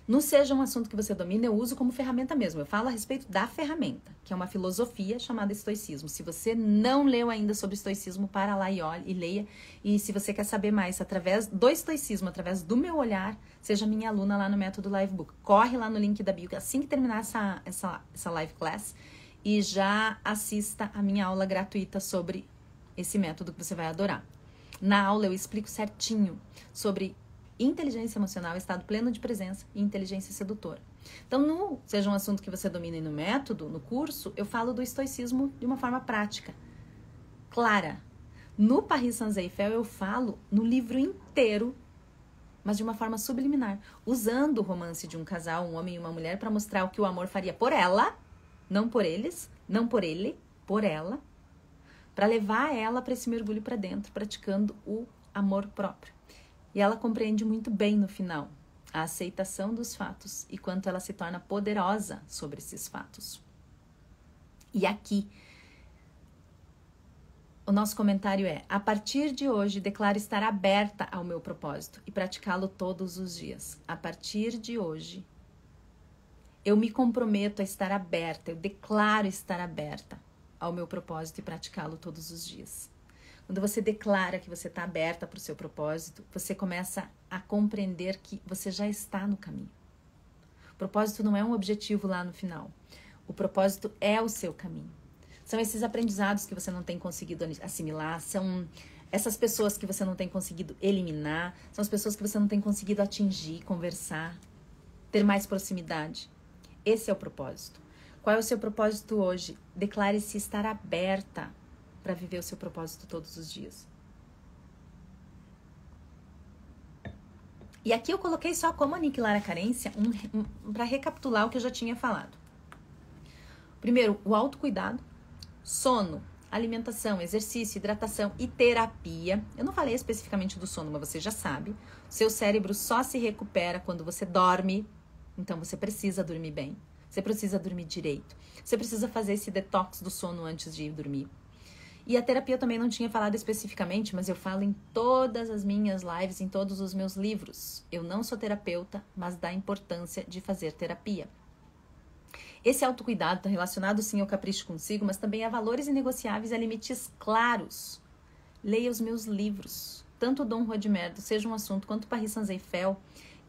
No Seja um Assunto que Você Domina, eu uso como ferramenta mesmo. Eu falo a respeito da ferramenta, que é uma filosofia chamada estoicismo. Se você não leu ainda sobre estoicismo, para lá e olhe e leia. E se você quer saber mais através do estoicismo, através do meu olhar, seja minha aluna lá no Método Livebook. Corre lá no link da bio, assim que terminar essa live class, e já assista a minha aula gratuita sobre esse método que você vai adorar. Na aula eu explico certinho sobre inteligência emocional, estado pleno de presença e inteligência sedutora. Então, Seja um Assunto que Você Domina e no método, no curso, eu falo do estoicismo de uma forma prática, clara. No Paris Sans-Eiffel eu falo no livro inteiro, mas de uma forma subliminar, usando o romance de um casal, um homem e uma mulher, para mostrar o que o amor faria por ela, não por eles, não por ele, por ela, para levar ela para esse mergulho para dentro, praticando o amor próprio. E ela compreende muito bem no final a aceitação dos fatos e quanto ela se torna poderosa sobre esses fatos. E aqui, o nosso comentário é: a partir de hoje, declaro estar aberta ao meu propósito e praticá-lo todos os dias. A partir de hoje, eu me comprometo a estar aberta, eu declaro estar aberta ao meu propósito e praticá-lo todos os dias. Quando você declara que você está aberta para o seu propósito, você começa a compreender que você já está no caminho. O propósito não é um objetivo lá no final. O propósito é o seu caminho. São esses aprendizados que você não tem conseguido assimilar, são essas pessoas que você não tem conseguido eliminar, são as pessoas que você não tem conseguido atingir, conversar, ter mais proximidade. Esse é o propósito. Qual é o seu propósito hoje? Declare-se estar aberta para viver o seu propósito todos os dias. E aqui eu coloquei só como aniquilar a carência, para recapitular o que eu já tinha falado. Primeiro, o autocuidado, sono, alimentação, exercício, hidratação e terapia. Eu não falei especificamente do sono, mas você já sabe. Seu cérebro só se recupera quando você dorme, então você precisa dormir bem. Você precisa dormir direito. Você precisa fazer esse detox do sono antes de ir dormir. E a terapia eu também não tinha falado especificamente, mas eu falo em todas as minhas lives, em todos os meus livros. Eu não sou terapeuta, mas dá importância de fazer terapia. Esse autocuidado está relacionado sim ao capricho consigo, mas também a valores inegociáveis e a limites claros. Leia os meus livros. Tanto o Dom Juan de Merda, seja um assunto, quanto o Paris Saint-Exupéry,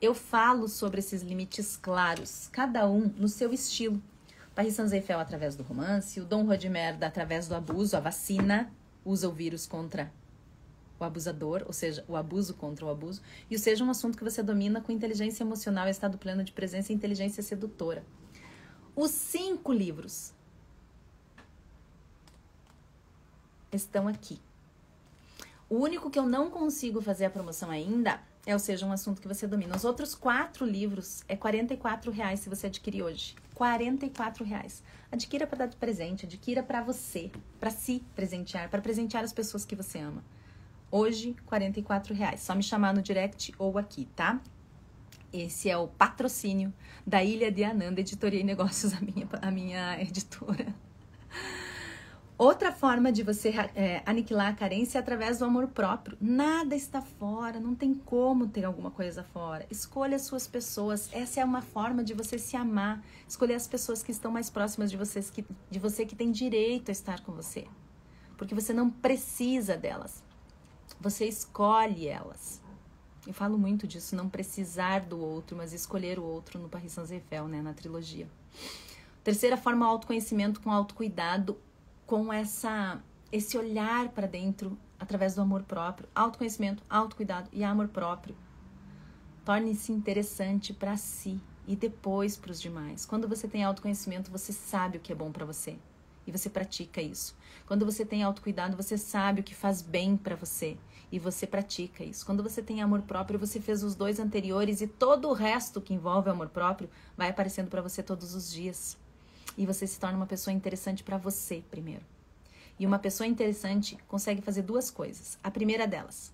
eu falo sobre esses limites claros, cada um no seu estilo. Paris Saint-Exupéry através do romance, o Dom Juan de Merda através do abuso, a vacina usa o vírus contra o abusador, ou seja, o abuso contra o abuso, e o seja um assunto que você domina com inteligência emocional, estado pleno de presença e inteligência sedutora. Os 5 livros estão aqui. O único que eu não consigo fazer a promoção ainda é o Seja um Assunto que você domina. Os outros 4 livros é R$44 se você adquirir hoje. R$44. Adquira para dar de presente, adquira para você, para se presentear, para presentear as pessoas que você ama. Hoje, R$44. Só me chamar no direct ou aqui, tá? Esse é o patrocínio da Ilha de Ananda, Editoria e Negócios, a minha editora. Outra forma de você aniquilar a carência é através do amor próprio. Nada está fora, não tem como ter alguma coisa fora. Escolha as suas pessoas. Essa é uma forma de você se amar. Escolher as pessoas que estão mais próximas de você, que tem direito a estar com você. Porque você não precisa delas. Você escolhe elas. Eu falo muito disso, não precisar do outro, mas escolher o outro no Paris Saint-Exupéry, né, na trilogia. Terceira forma, autoconhecimento com autocuidado, com esse olhar para dentro através do amor próprio. Autoconhecimento, autocuidado e amor próprio. Torne-se interessante para si e depois para os demais. Quando você tem autoconhecimento, você sabe o que é bom para você e você pratica isso. Quando você tem autocuidado, você sabe o que faz bem para você e você pratica isso. Quando você tem amor próprio, você fez os 2 anteriores e todo o resto que envolve amor próprio vai aparecendo para você todos os dias. E você se torna uma pessoa interessante para você primeiro. E uma pessoa interessante consegue fazer 2 coisas. A primeira delas,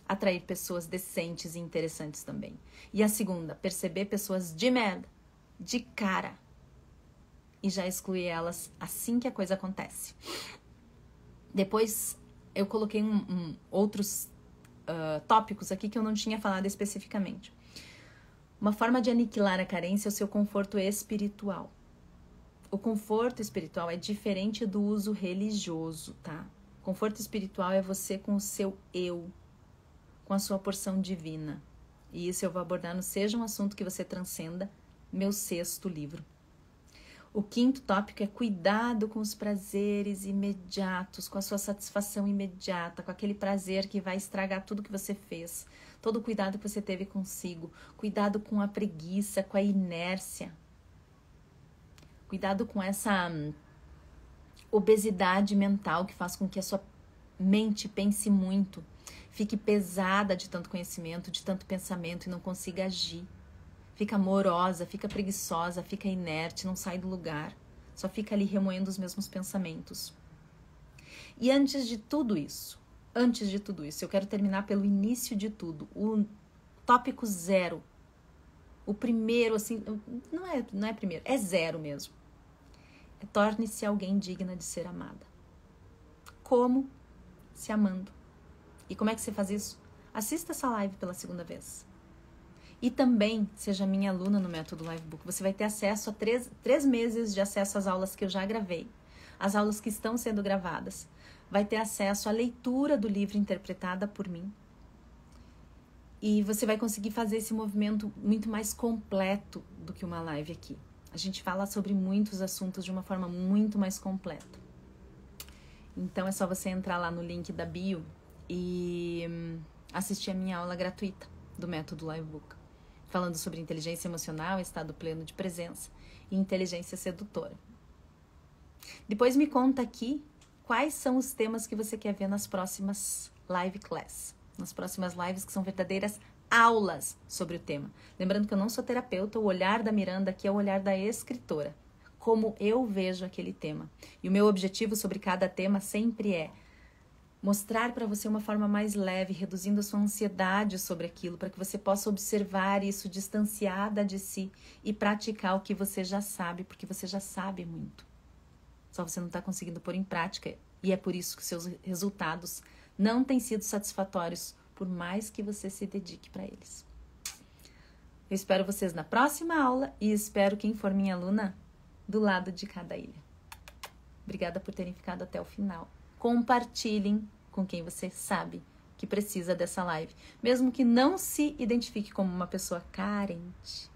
atrair pessoas decentes e interessantes também. E a segunda, perceber pessoas de merda, de cara, e já excluir elas assim que a coisa acontece. Depois eu coloquei outros tópicos aqui que eu não tinha falado especificamente. Uma forma de aniquilar a carência é o seu conforto espiritual. O conforto espiritual é diferente do uso religioso, tá? Conforto espiritual é você com o seu eu, com a sua porção divina. E isso eu vou abordar no Seja um Assunto que você transcenda, meu 6º livro. O 5º tópico é cuidado com os prazeres imediatos, com a sua satisfação imediata, com aquele prazer que vai estragar tudo que você fez. Todo o cuidado que você teve consigo. Cuidado com a preguiça, com a inércia. Cuidado com essa obesidade mental que faz com que a sua mente pense muito, fique pesada de tanto conhecimento, de tanto pensamento e não consiga agir. Fica morosa, fica preguiçosa, fica inerte, não sai do lugar. Só fica ali remoendo os mesmos pensamentos. E antes de tudo isso, eu quero terminar pelo início de tudo. O tópico 0. O primeiro, assim, não é primeiro, é 0 mesmo. Torne-se alguém digna de ser amada. Como? Se amando. E como é que você faz isso? Assista essa live pela 2ª vez. E também seja minha aluna no Método Livebook. Você vai ter acesso a 3 meses de acesso às aulas que eu já gravei. As aulas que estão sendo gravadas. Vai ter acesso à leitura do livro interpretada por mim. E você vai conseguir fazer esse movimento muito mais completo do que uma live aqui. A gente fala sobre muitos assuntos de uma forma muito mais completa. Então é só você entrar lá no link da bio e assistir a minha aula gratuita do Método Livebook. falando sobre inteligência emocional, estado pleno de presença e inteligência sedutora. Depois me conta aqui quais são os temas que você quer ver nas próximas live class, nas próximas lives que são verdadeiras aulas sobre o tema. Lembrando que eu não sou terapeuta, o olhar da Miranda aqui é o olhar da escritora, como eu vejo aquele tema. E o meu objetivo sobre cada tema sempre é mostrar para você uma forma mais leve, reduzindo a sua ansiedade sobre aquilo, para que você possa observar isso distanciada de si e praticar o que você já sabe, porque você já sabe muito. Só você não está conseguindo pôr em prática, e é por isso que seus resultados não têm sido satisfatórios, por mais que você se dedique para eles. Eu espero vocês na próxima aula e espero quem for minha aluna do lado de cada ilha. Obrigada por terem ficado até o final. Compartilhem com quem você sabe que precisa dessa live, mesmo que não se identifique como uma pessoa carente.